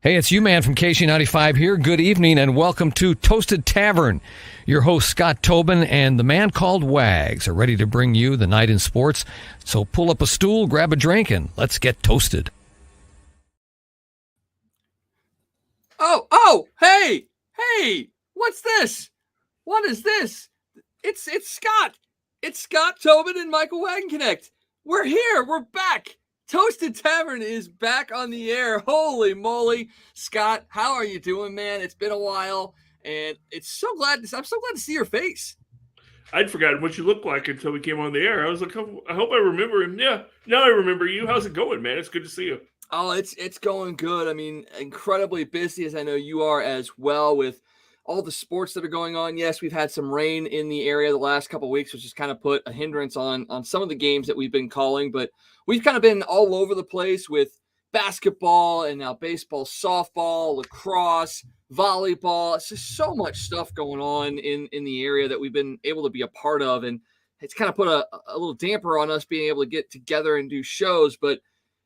Hey, it's you, man, from KC95 here. Good evening and welcome to Toasted Tavern. Your host, Scott Tobin, and the man called Wags are ready to bring you the night in sports. So pull up a stool, grab a drink, and let's get toasted. Hey, what's this? What is this? It's Scott. It's Scott Tobin and Michael Wagenknecht. We're here. We're back. Toasted Tavern is back on the air. Holy moly. Scott, how are you doing, man? It's been a while, and I'm so glad to see your face. I'd forgotten what you looked like until we came on the air. I was like, I hope I remember him. Yeah, now I remember you. How's it going, man? It's good to see you. Oh, it's going good. I mean, incredibly busy, as I know you are as well, with all the sports that are going on. Yes, we've had some rain in the area the last couple of weeks, which has kind of put a hindrance on some of the games that we've been calling, but we've kind of been all over the place with basketball and now baseball, softball, lacrosse, volleyball. It's just so much stuff going on in the area that we've been able to be a part of, and it's kind of put a little damper on us being able to get together and do shows. But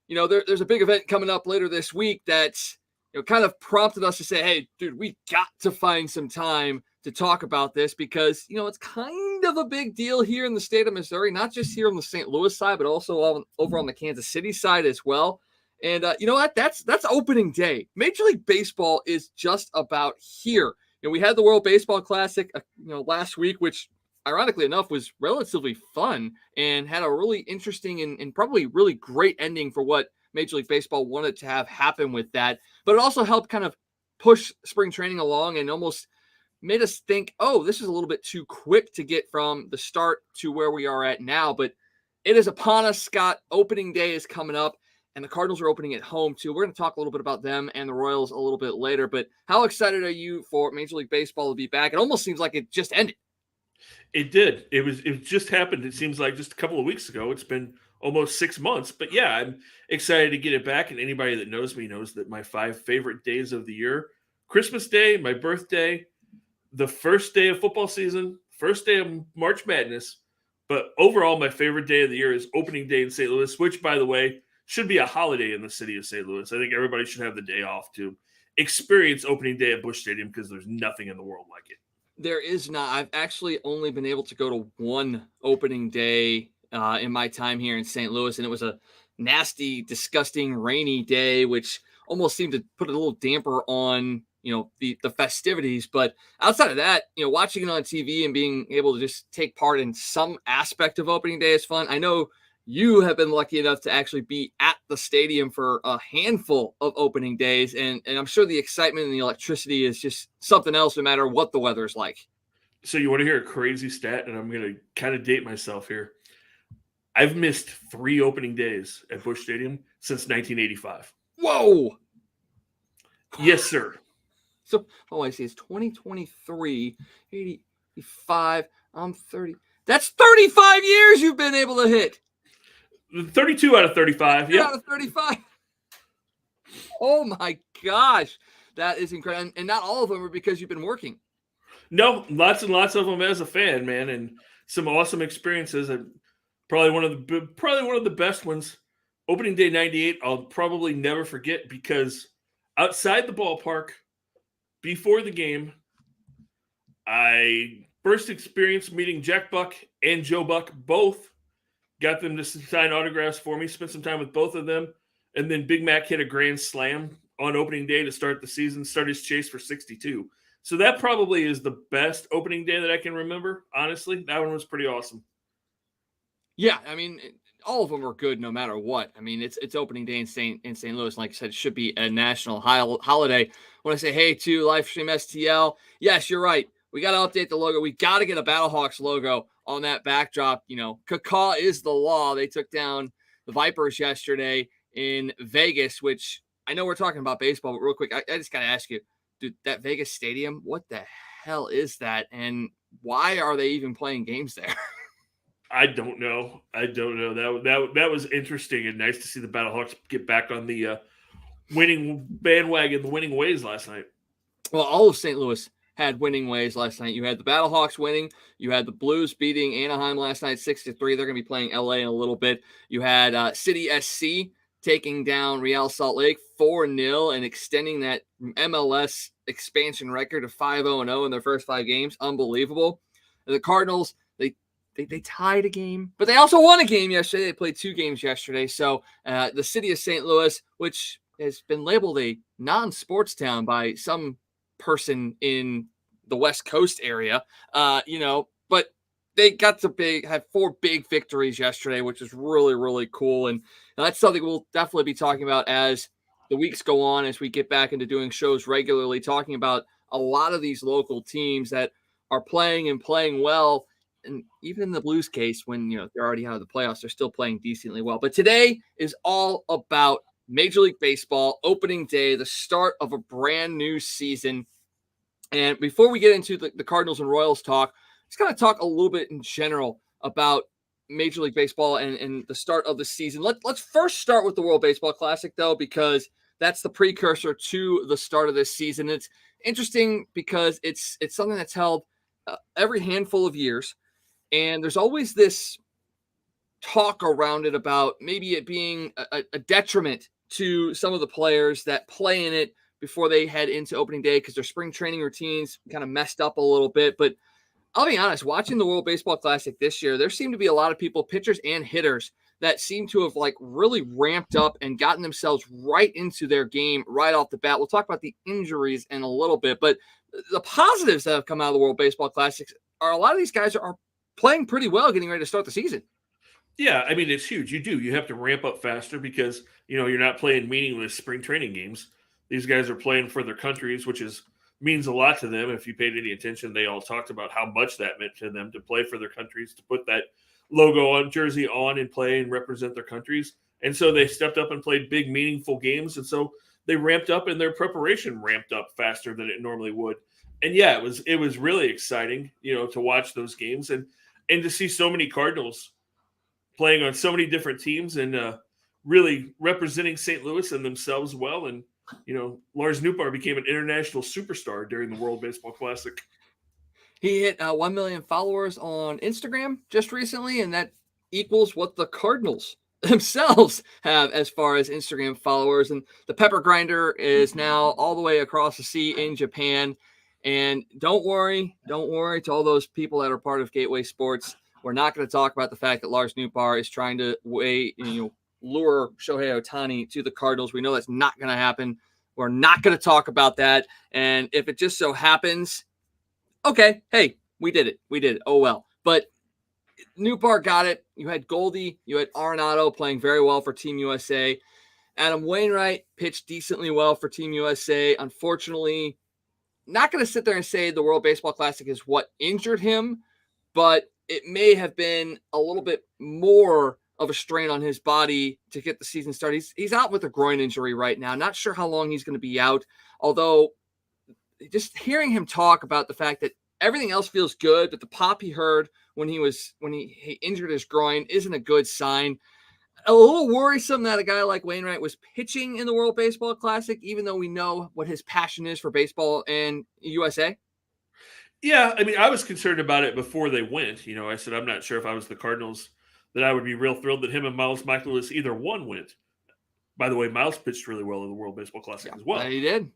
you know, there's a big event coming up later this week that's, you know, kind of prompted us to say, hey, dude, we got to find some time to talk about this because, you know, it's kind of a big deal here in the state of Missouri, not just here on the St. Louis side, but also over on the Kansas City side as well. And you know what? That's opening day. Major League Baseball is just about here. You know, we had the World Baseball Classic, last week, which ironically enough was relatively fun and had a really interesting and probably really great ending for what Major League Baseball wanted to have happen with that. But it also helped kind of push spring training along and almost made us think, oh, this is a little bit too quick to get from the start to where we are at now. But it is upon us, Scott. Opening day is coming up, and the Cardinals are opening at home, too. We're going to talk a little bit about them and the Royals a little bit later. But how excited are you for Major League Baseball to be back? It almost seems like it just ended. It did. It just happened. It seems like just a couple of weeks ago. It's been almost 6 months. But yeah, I'm excited to get it back. And anybody that knows me knows that my 5 favorite days of the year, Christmas Day, my birthday, the first day of football season, first day of March Madness. But overall, my favorite day of the year is opening day in St. Louis, which, by the way, should be a holiday in the city of St. Louis. I think everybody should have the day off to experience opening day at Busch Stadium because there's nothing in the world like it. There is not. I've actually only been able to go to one opening day in my time here in St. Louis, and it was a nasty, disgusting, rainy day, which almost seemed to put a little damper on, you know, the festivities. But outside of that, you know, watching it on TV and being able to just take part in some aspect of opening day is fun. I know you have been lucky enough to actually be at the stadium for a handful of opening days, and I'm sure the excitement and the electricity is just something else no matter what the weather is like. So you want to hear a crazy stat, and I'm going to kind of date myself here. I've missed 3 opening days at Busch Stadium since 1985. Whoa! Yes, sir. So, I see it's 2023, 85, I'm 30. That's 35 years you've been able to hit. 32 out of 35. Yeah. Out of 35. Oh my gosh. That is incredible. And not all of them are because you've been working. No, lots and lots of them as a fan, man, and some awesome experiences. And probably one of the best ones. Opening day 98, I'll probably never forget because outside the ballpark, before the game, I first experienced meeting Jack Buck and Joe Buck both. Got them to sign autographs for me, spent some time with both of them. And then Big Mac hit a grand slam on opening day to start the season, start his chase for 62. So that probably is the best opening day that I can remember. Honestly, that one was pretty awesome. Yeah, I mean, all of them are good no matter what. I mean, it's opening day in St. Louis. Like I said, it should be a national holiday. When I say hey to Livestream STL, yes, you're right. We got to update the logo. We got to get a Battlehawks logo on that backdrop. You know, caca is the law. They took down the Vipers yesterday in Vegas, which I know we're talking about baseball, but real quick, I just got to ask you, dude, that Vegas stadium, what the hell is that? And why are they even playing games there? I don't know. That was interesting and nice to see the Battlehawks get back on the winning bandwagon, the winning ways last night. Well, all of St. Louis had winning ways last night. You had the Battlehawks winning. You had the Blues beating Anaheim last night 6-3. They're going to be playing LA in a little bit. You had City SC taking down Real Salt Lake 4-0 and extending that MLS expansion record of 5-0-0 in their first 5 games. Unbelievable. And the Cardinals, they tied a game, but they also won a game yesterday. They played 2 games yesterday. So the city of St. Louis, which has been labeled a non-sports town by some person in the West Coast area, but they got to have 4 big victories yesterday, which is really, really cool. And that's something we'll definitely be talking about as the weeks go on, as we get back into doing shows regularly, talking about a lot of these local teams that are playing and playing well. And even in the Blues case, when they're already out of the playoffs, they're still playing decently well. But today is all about Major League Baseball, opening day, the start of a brand new season. And before we get into the Cardinals and Royals talk, just going to talk a little bit in general about Major League Baseball and the start of the season. Let's first start with the World Baseball Classic, though, because that's the precursor to the start of this season. It's interesting because it's something that's held every handful of years. And there's always this talk around it about maybe it being a detriment to some of the players that play in it before they head into opening day because their spring training routines kind of messed up a little bit. But I'll be honest, watching the World Baseball Classic this year, there seem to be a lot of people, pitchers and hitters, that seem to have really ramped up and gotten themselves right into their game right off the bat. We'll talk about the injuries in a little bit, but the positives that have come out of the World Baseball Classics are a lot of these guys are playing pretty well, getting ready to start the season. Yeah, I mean, it's huge. You have to ramp up faster because, you're not playing meaningless spring training games. These guys are playing for their countries, which means a lot to them. If you paid any attention, they all talked about how much that meant to them to play for their countries, to put that logo on, jersey on, and play and represent their countries. And so they stepped up and played big, meaningful games. And so they ramped up, and their preparation ramped up faster than it normally would. And yeah, it was really exciting, to watch those games and to see so many Cardinals playing on so many different teams and really representing St. Louis and themselves well. And, Lars Nootbaar became an international superstar during the World Baseball Classic. He hit 1 million followers on Instagram just recently, and that equals what the Cardinals themselves have as far as Instagram followers. And the Pepper Grinder is now all the way across the sea in Japan. And don't worry to all those people that are part of Gateway Sports. We're not going to talk about the fact that Lars Nootbaar is trying to lure Shohei Ohtani to the Cardinals. We know that's not going to happen. We're not going to talk about that. And if it just so happens, okay, hey, we did it. Oh, well. But Nootbaar got it. You had Goldie. You had Arenado playing very well for Team USA. Adam Wainwright pitched decently well for Team USA. Unfortunately, not going to sit there and say the World Baseball Classic is what injured him, but it may have been a little bit more of a strain on his body to get the season started. He's out with a groin injury right now. Not sure how long he's going to be out, although just hearing him talk about the fact that everything else feels good, but the pop he heard when he injured his groin isn't a good sign. A little worrisome that a guy like Wainwright was pitching in the World Baseball Classic, even though we know what his passion is for baseball and USA. Yeah, I mean, I was concerned about it before they went. I said, I'm not sure if I was the Cardinals that I would be real thrilled that him and Miles Michaelis either one went. By the way, Miles pitched really well in the World Baseball Classic as well. He did.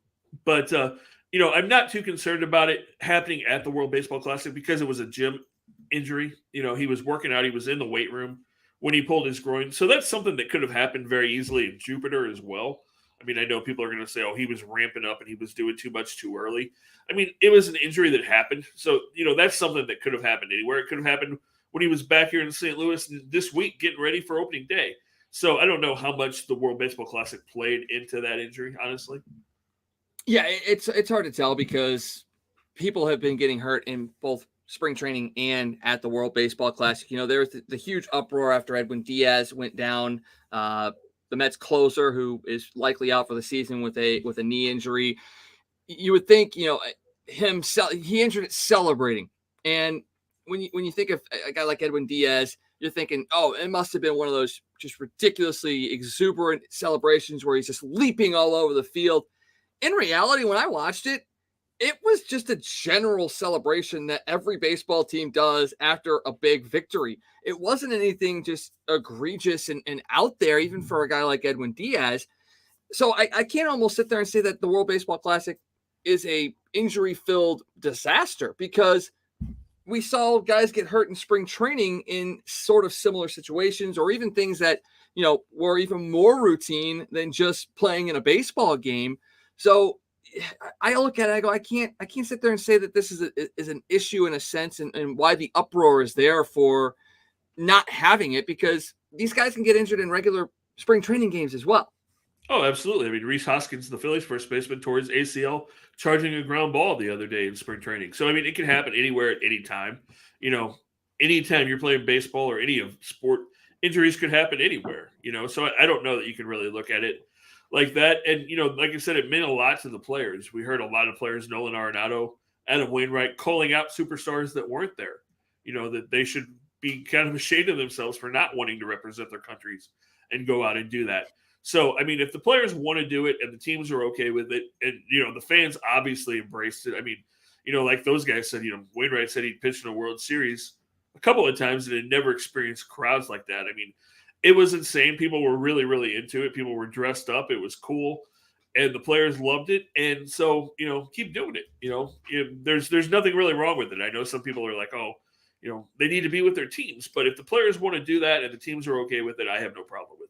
But, I'm not too concerned about it happening at the World Baseball Classic because it was a gym injury. He was working out. He was in the weight room when he pulled his groin. So that's something that could have happened very easily in Jupiter as well. I mean, I know people are going to say, oh, he was ramping up and he was doing too much too early. I mean, it was an injury that happened. So, that's something that could have happened anywhere. It could have happened when he was back here in St. Louis this week getting ready for opening day. So I don't know how much the World Baseball Classic played into that injury, honestly. Yeah, it's hard to tell because people have been getting hurt in both spring training and at the World Baseball Classic. There was the huge uproar after Edwin Diaz went down, the Mets closer who is likely out for the season with a knee injury. You would think, he injured it celebrating. And when you think of a guy like Edwin Diaz, you're thinking, oh, it must have been one of those just ridiculously exuberant celebrations where he's just leaping all over the field. In reality, when I watched it, it was just a general celebration that every baseball team does after a big victory. It wasn't anything just egregious and out there, even for a guy like Edwin Diaz. So I can't almost sit there and say that the World Baseball Classic is a injury-filled disaster, because we saw guys get hurt in spring training in sort of similar situations, or even things that, were even more routine than just playing in a baseball game. So I look at it, I go, I can't sit there and say that this is an issue in a sense, and why the uproar is there for not having it, because these guys can get injured in regular spring training games as well. Oh, absolutely. I mean, Rhys Hoskins, the Phillies first baseman, tore his ACL charging a ground ball the other day in spring training. So, I mean, it can happen anywhere at any time. Anytime you're playing baseball or any of sport, injuries could happen anywhere, So I don't know that you can really look at it like that. And, like I said, it meant a lot to the players. We heard a lot of players, Nolan Arenado, Adam Wainwright, calling out superstars that weren't there, that they should be kind of ashamed of themselves for not wanting to represent their countries and go out and do that. So, I mean, if the players want to do it and the teams are okay with it, and, the fans obviously embraced it. I mean, like those guys said, Wainwright said he'd pitched in a World Series a couple of times and had never experienced crowds like that. I mean, it was insane. People were really, really into it. People were dressed up. It was cool. And the players loved it. And so, keep doing it. There's nothing really wrong with it. I know some people are like, oh, they need to be with their teams. But if the players want to do that and the teams are okay with it, I have no problem with it.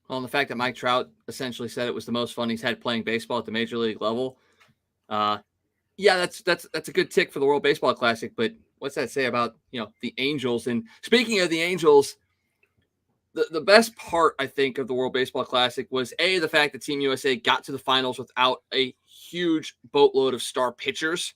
Well, and the fact that Mike Trout essentially said it was the most fun he's had playing baseball at the major league level. That's a good tick for the World Baseball Classic. But what's that say about, the Angels? And speaking of the Angels, the best part, I think, of the World Baseball Classic was the fact that Team USA got to the finals without a huge boatload of star pitchers.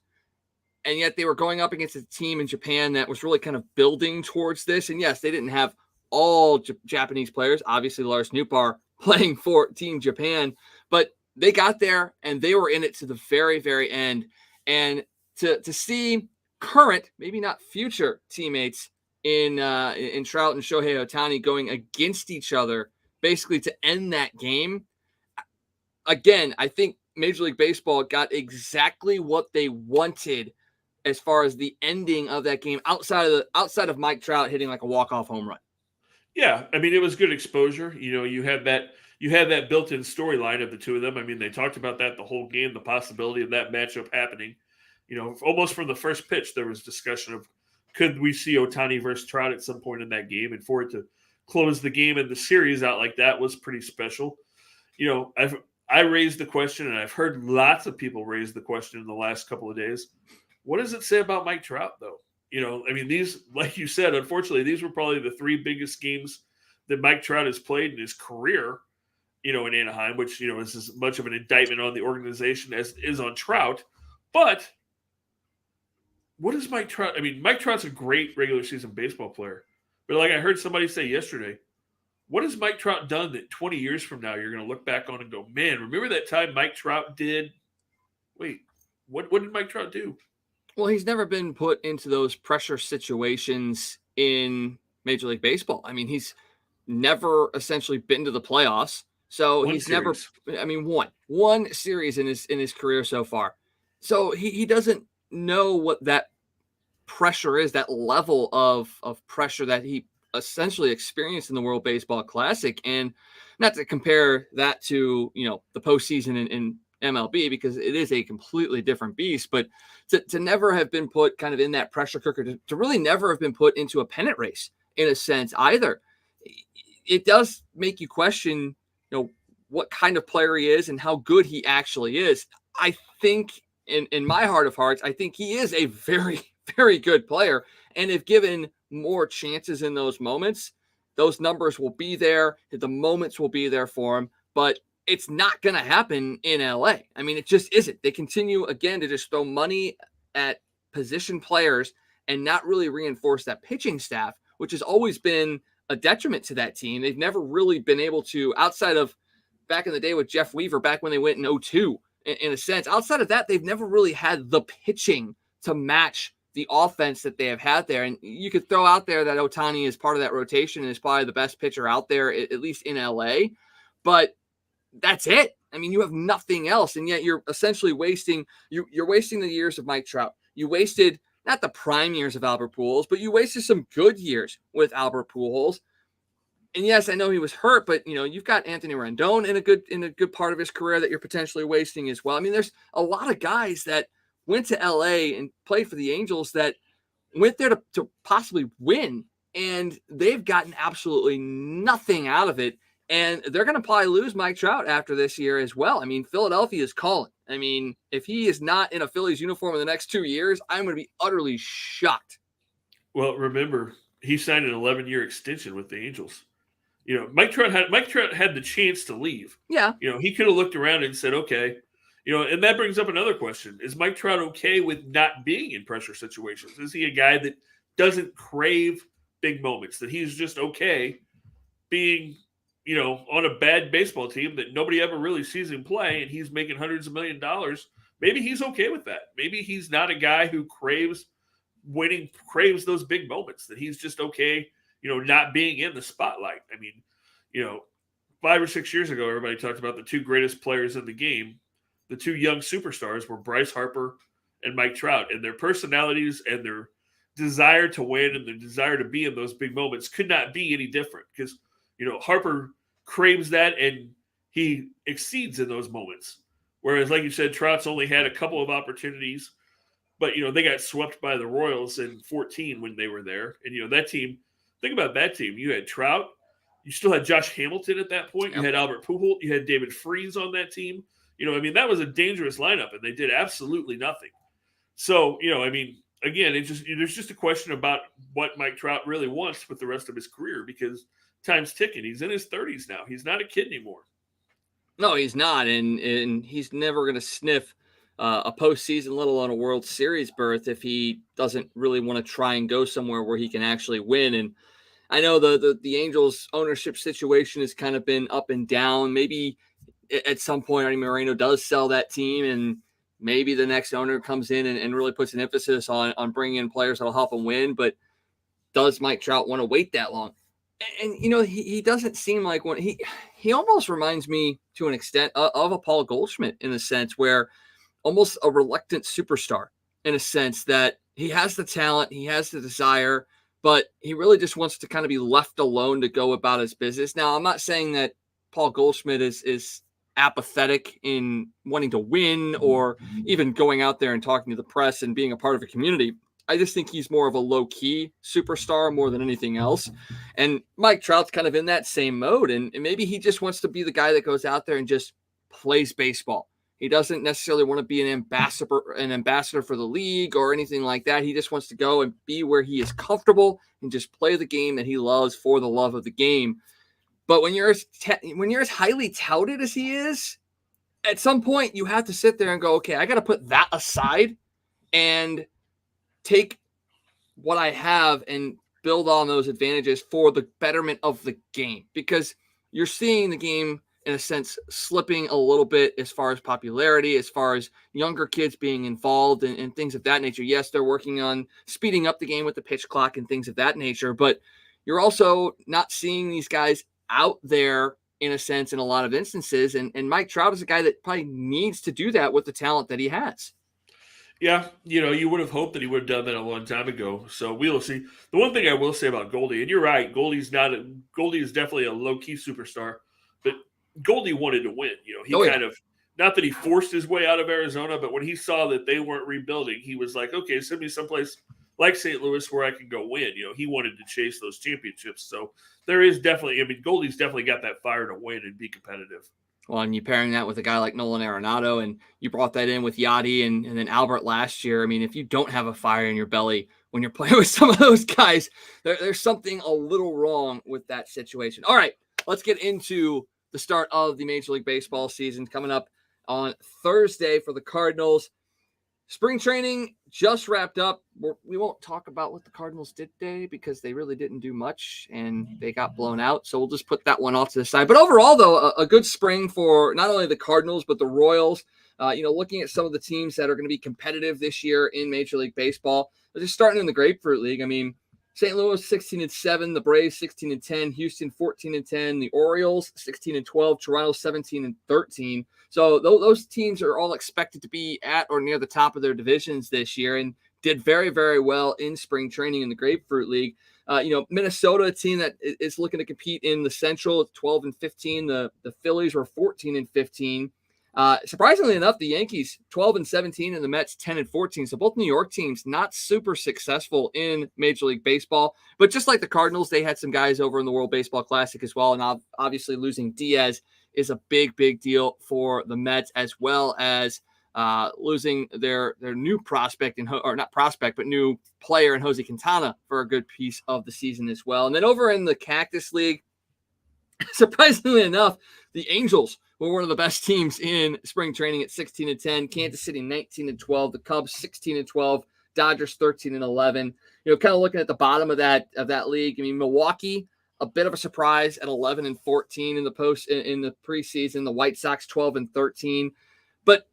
And yet they were going up against a team in Japan that was really kind of building towards this. And yes, they didn't have all Japanese players, obviously Lars Nootbaar playing for Team Japan, but they got there and they were in it to the very, very end. And to see current, maybe not future teammates in Trout and Shohei Ohtani going against each other, basically to end that game. Again, I think Major League Baseball got exactly what they wanted as far as the ending of that game, outside of Mike Trout hitting like a walk-off home run. Yeah, I mean, it was good exposure. You had that built-in storyline of the two of them. I mean, they talked about that the whole game, the possibility of that matchup happening. Almost from the first pitch, there was discussion of, could we see Ohtani versus Trout at some point in that game? And for it to close the game and the series out like that was pretty special. I raised the question, and I've heard lots of people raise the question in the last couple of days. What does it say about Mike Trout, though? I mean, these, like you said, unfortunately, these were probably the three biggest games that Mike Trout has played in his career, in Anaheim, which, is as much of an indictment on the organization as is on Trout. But what is Mike Trout? I mean, Mike Trout's a great regular season baseball player. But like I heard somebody say yesterday, what has Mike Trout done that 20 years from now you're going to look back on and go, man, remember that time Mike Trout did? Wait, what did Mike Trout do? Well, he's never been put into those pressure situations in Major League Baseball. I mean, he's never essentially been to the playoffs. So he's never, I mean, one series in his career so far. So he doesn't know what that pressure is, that level of pressure that he essentially experienced in the World Baseball Classic. And not to compare that to, the postseason in MLB, because it is a completely different beast, but to never have been put kind of in that pressure cooker, to really never have been put into a pennant race in a sense either. It does make you question, what kind of player he is and how good he actually is. I think in my heart of hearts, I think he is a very, very good player. And if given more chances in those moments, those numbers will be there. The moments will be there for him, but it's not going to happen in LA. I mean, it just isn't. They continue again to just throw money at position players and not really reinforce that pitching staff, which has always been a detriment to that team. They've never really been able to, outside of back in the day with Jeff Weaver, back when they went in 2002, in a sense, outside of that, they've never really had the pitching to match the offense that they have had there. And you could throw out there that Ohtani is part of that rotation and is probably the best pitcher out there, at least in LA. But that's it. I mean, you have nothing else. And yet you're essentially wasting, you're wasting the years of Mike Trout. You wasted not the prime years of Albert Pujols, but you wasted some good years with Albert Pujols. And yes, I know he was hurt, but you've got Anthony Rendon in a good part of his career that you're potentially wasting as well. I mean, there's a lot of guys that went to LA and played for the Angels that went there to possibly win, and they've gotten absolutely nothing out of it. And they're going to probably lose Mike Trout after this year as well. I mean, Philadelphia is calling. I mean, if he is not in a Phillies uniform in the next 2 years, I'm going to be utterly shocked. Well, remember, he signed an 11-year extension with the Angels. Mike Trout had the chance to leave. Yeah. He could have looked around and said, okay. And that brings up another question. Is Mike Trout okay with not being in pressure situations? Is he a guy that doesn't crave big moments, that he's just okay being, on a bad baseball team that nobody ever really sees him play and he's making hundreds of $millions? Maybe he's okay with that. Maybe he's not a guy who craves winning, craves those big moments, that he's just okay, not being in the spotlight. I mean, 5 or 6 years ago, everybody talked about the two greatest players in the game. The two young superstars were Bryce Harper and Mike Trout, and their personalities and their desire to win and their desire to be in those big moments could not be any different, because, Harper craves that and he exceeds in those moments. Whereas, like you said, Trout's only had a couple of opportunities, but, they got swept by the Royals in 2014 when they were there. And, that team, think about that team. You had Trout. You still had Josh Hamilton at that point. You had Albert Pujols. You had David Freese on that team. That was a dangerous lineup, and they did absolutely nothing. So, again, there's just a question about what Mike Trout really wants with the rest of his career, because time's ticking. He's in his 30s now. He's not a kid anymore. No, he's not, and he's never going to sniff a postseason, let alone a World Series berth, if he doesn't really want to try and go somewhere where he can actually win. And I know the Angels ownership situation has kind of been up and down. Maybe at some point, Artie Moreno does sell that team, and maybe the next owner comes in and really puts an emphasis on bringing in players that'll help him win. But does Mike Trout want to wait that long? And he doesn't seem like one. He almost reminds me to an extent of a Paul Goldschmidt, in a sense, where almost a reluctant superstar, in a sense that he has the talent, he has the desire, but he really just wants to kind of be left alone to go about his business. Now, I'm not saying that Paul Goldschmidt is apathetic in wanting to win or even going out there and talking to the press and being a part of a community. I just think he's more of a low-key superstar more than anything else. And Mike Trout's kind of in that same mode. And maybe he just wants to be the guy that goes out there and just plays baseball. He doesn't necessarily want to be an ambassador for the league or anything like that. He just wants to go and be where he is comfortable and just play the game that he loves for the love of the game. But when you're as highly touted as he is, at some point you have to sit there and go, okay, I got to put that aside and take what I have and build on those advantages for the betterment of the game, because you're seeing the game, in a sense, slipping a little bit as far as popularity, as far as younger kids being involved and things of that nature. Yes, they're working on speeding up the game with the pitch clock and things of that nature, but you're also not seeing these guys out there, in a sense, in a lot of instances. And Mike Trout is a guy that probably needs to do that with the talent that he has. Yeah, you would have hoped that he would have done that a long time ago. So we will see. The one thing I will say about Goldie, and you're right, Goldie is definitely a low-key superstar, but Goldie wanted to win. Not that he forced his way out of Arizona, but when he saw that they weren't rebuilding, he was like, okay, send me someplace like St. Louis where I can go win. He wanted to chase those championships. So there is definitely, Goldie's definitely got that fire to win and be competitive. Well, and you're pairing that with a guy like Nolan Arenado, and you brought that in with Yachty and then Albert last year. I mean, if you don't have a fire in your belly when you're playing with some of those guys, there's something a little wrong with that situation. All right, let's get into the start of the Major League Baseball season coming up on Thursday for the Cardinals. Spring training just wrapped up. We won't talk about what the Cardinals did today because they really didn't do much and they got blown out. So we'll just put that one off to the side. But overall, though, a good spring for not only the Cardinals, but the Royals. Looking at some of the teams that are going to be competitive this year in Major League Baseball. Just starting in the Grapefruit League. I mean, St. Louis 16-7, the Braves 16-10, Houston 14-10, the Orioles 16-12, Toronto 17-13. So those teams are all expected to be at or near the top of their divisions this year and did very, very well in spring training in the Grapefruit League. Minnesota, a team that is looking to compete in the Central, 12-15. The Phillies were 14-15. Surprisingly enough, the Yankees 12-17 and the Mets 10-14. So both New York teams not super successful in Major League Baseball. But just like the Cardinals, they had some guys over in the World Baseball Classic as well. And obviously losing Diaz is a big, big deal for the Mets, as well as losing their new prospect new player in Jose Quintana for a good piece of the season as well. And then over in the Cactus League, surprisingly enough, the Angels were one of the best teams in spring training at 16-10. Kansas City 19-12. The Cubs 16-12. Dodgers 13-11. Kind of looking at the bottom of that league. I mean, Milwaukee, a bit of a surprise at 11-14 in the preseason. The White Sox 12-13. But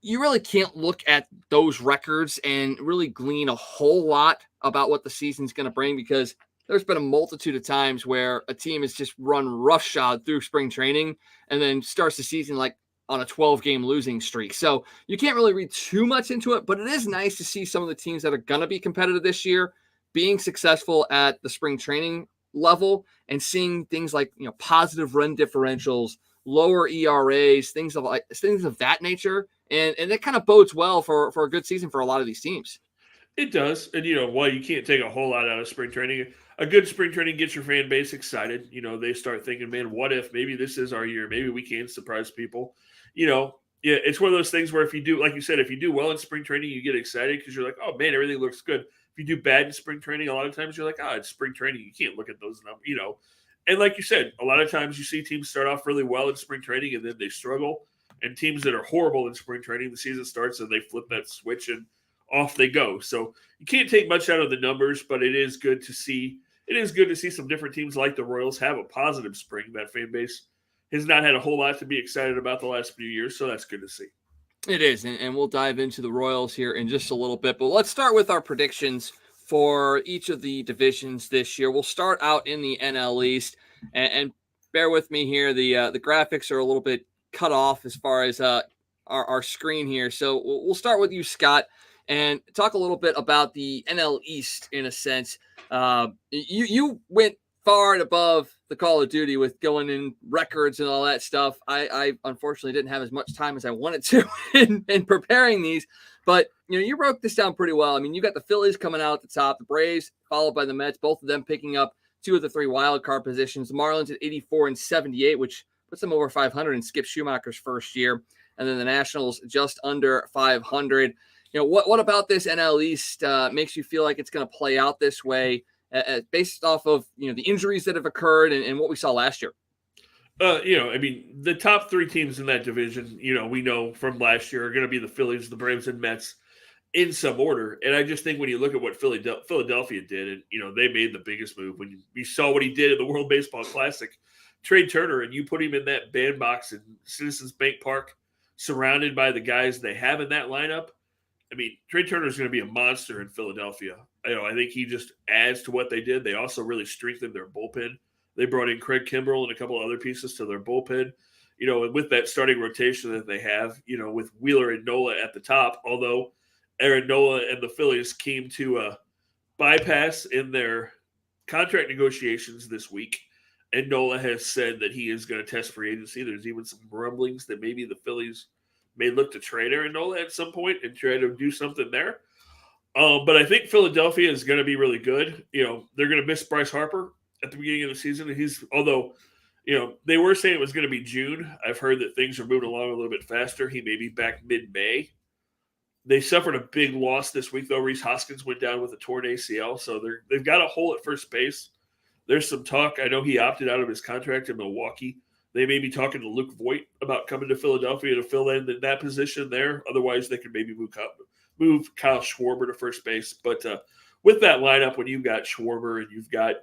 you really can't look at those records and really glean a whole lot about what the season's going to bring, because there's been a multitude of times where a team has just run roughshod through spring training and then starts the season like on a 12-game losing streak. So you can't really read too much into it, but it is nice to see some of the teams that are going to be competitive this year being successful at the spring training level and seeing things like, positive run differentials, lower ERAs, things of that nature. And that kind of bodes well for a good season for a lot of these teams. It does. And, while you can't take a whole lot out of spring training, a good spring training gets your fan base excited. They start thinking, man, what if maybe this is our year? Maybe we can surprise people. It's one of those things where if you do, like you said, if you do well in spring training, you get excited because you're like, oh, man, everything looks good. If you do bad in spring training, a lot of times you're like, it's spring training. You can't look at those numbers, And like you said, a lot of times you see teams start off really well in spring training and then they struggle. And teams that are horrible in spring training, the season starts and they flip that switch and off they go. So you can't take much out of the numbers, but it is good to see. It is good to see some different teams like the Royals have a positive spring. That fan base has not had a whole lot to be excited about the last few years, so that's good to see. It is, and we'll dive into the Royals here in just a little bit. But let's start with our predictions for each of the divisions this year. We'll start out in the NL East, and bear with me here. The graphics are a little bit cut off as far as our screen here. So we'll start with you, Scott, and talk a little bit about the NL East in a sense. You went far and above the Call of Duty with going in records and all that stuff. I unfortunately didn't have as much time as I wanted to in preparing these, but you broke this down pretty well. I mean, you got the Phillies coming out at the top, the Braves followed by the Mets, both of them picking up 2 of the 3 wild card positions. The Marlins at 84-78, which puts them over 500 in Skip Schumacher's first year. And then the Nationals just under 500. What about this NL East makes you feel like it's going to play out this way based off of, the injuries that have occurred and what we saw last year? The top 3 teams in that division, we know from last year are going to be the Phillies, the Braves, and Mets in some order. And I just think when you look at what Philadelphia did, and, they made the biggest move. When you saw what he did in the World Baseball Classic, trade Turner, and you put him in that bandbox in Citizens Bank Park, surrounded by the guys they have in that lineup. I mean, Trey Turner is going to be a monster in Philadelphia. I think he just adds to what they did. They also really strengthened their bullpen. They brought in Craig Kimbrell and a couple other pieces to their bullpen. And with that starting rotation that they have, with Wheeler and Nola at the top, although Aaron Nola and the Phillies came to a bypass in their contract negotiations this week. And Nola has said that he is going to test free agency. There's even some rumblings that maybe the Phillies may look to trade Aaron Nola at some point and try to do something there. But I think Philadelphia is going to be really good. They're going to miss Bryce Harper at the beginning of the season. Although they were saying it was going to be June. I've heard that things are moving along a little bit faster. He may be back mid-May. They suffered a big loss this week, though. Reese Hoskins went down with a torn ACL, so they've got a hole at first base. There's some talk. I know he opted out of his contract in Milwaukee. They may be talking to Luke Voigt about coming to Philadelphia to fill in that position there. Otherwise, they could maybe move Kyle Schwarber to first base. But with that lineup, when you've got Schwarber and you've got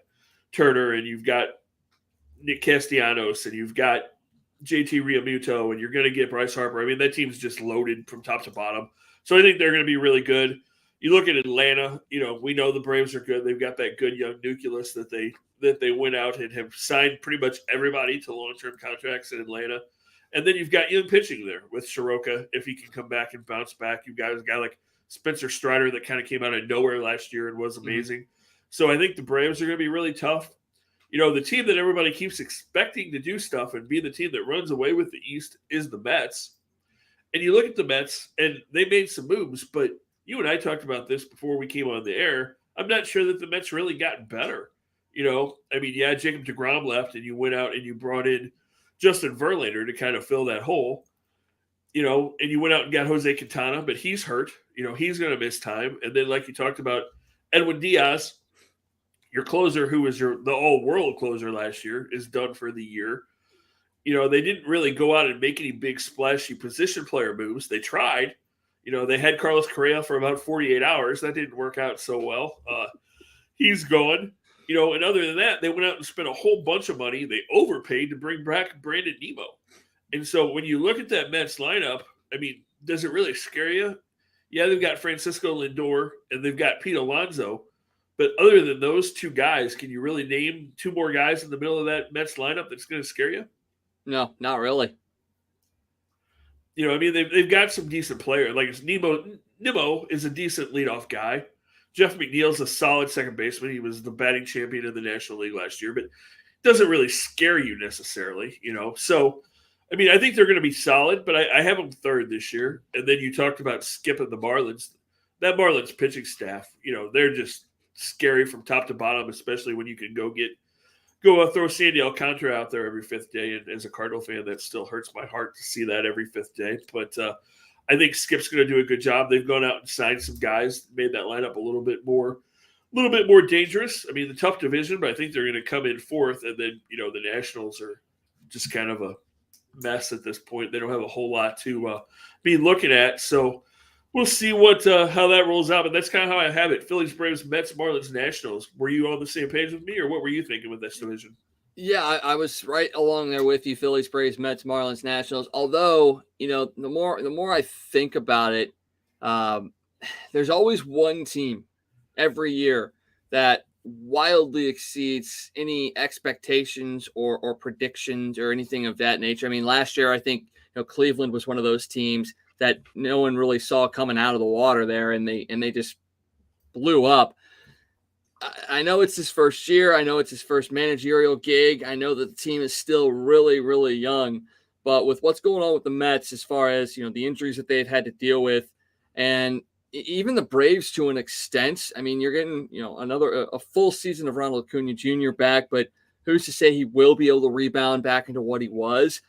Turner and you've got Nick Castellanos and you've got JT Realmuto and you're going to get Bryce Harper, I mean, that team's just loaded from top to bottom. So I think they're going to be really good. You look at Atlanta, we know the Braves are good. They've got that good young nucleus that they went out and have signed pretty much everybody to long-term contracts in Atlanta. And then you've got young pitching there with Soroka, if he can come back and bounce back. You've got a guy like Spencer Strider that kind of came out of nowhere last year and was amazing. Mm-hmm. So I think the Braves are going to be really tough. The team that everybody keeps expecting to do stuff and be the team that runs away with the East is the Mets. And you look at the Mets, and they made some moves, but you and I talked about this before we came on the air. I'm not sure that the Mets really got better. Jacob deGrom left, and you went out and you brought in Justin Verlander to kind of fill that hole. And you went out and got Jose Quintana, but he's hurt. He's going to miss time. And then, like you talked about, Edwin Diaz, your closer, who was the all-world closer last year, is done for the year. They didn't really go out and make any big splashy position player moves. They tried. They had Carlos Correa for about 48 hours. That didn't work out so well. He's gone. And other than that, they went out and spent a whole bunch of money. They overpaid to bring back Brandon Nimmo. And so when you look at that Mets lineup, does it really scare you? Yeah, they've got Francisco Lindor and they've got Pete Alonso. But other than those two guys, can you really name two more guys in the middle of that Mets lineup that's going to scare you? No, not really. They've got some decent players. Like Nimmo is a decent leadoff guy. Jeff McNeil's a solid second baseman. He was the batting champion in the National League last year, but doesn't really scare you necessarily, So, I think they're going to be solid, but I have them third this year. And then you talked about skipping the Marlins. That Marlins pitching staff, they're just scary from top to bottom, especially when you can go throw Sandy Alcantara out there every fifth day. And as a Cardinal fan, that still hurts my heart to see that every fifth day. But I think Skip's going to do a good job. They've gone out and signed some guys, made that lineup a little bit more dangerous. The tough division, but I think they're going to come in fourth. And then, the Nationals are just kind of a mess at this point. They don't have a whole lot to be looking at. So we'll see how that rolls out. But that's kind of how I have it. Phillies, Braves, Mets, Marlins, Nationals. Were you on the same page with me, or what were you thinking with this division? Yeah, I was right along there with you. Phillies, Braves, Mets, Marlins, Nationals. Although, the more I think about it, there's always one team every year that wildly exceeds any expectations or predictions or anything of that nature. Last year, I think Cleveland was one of those teams that no one really saw coming out of the water there, and they just blew up. I know it's his first year. I know it's his first managerial gig. I know that the team is still really, really young. But with what's going on with the Mets as far as, the injuries that they've had to deal with, and even the Braves to an extent, you're getting, a full season of Ronald Acuna Jr. back, but who's to say he will be able to rebound back into what he was?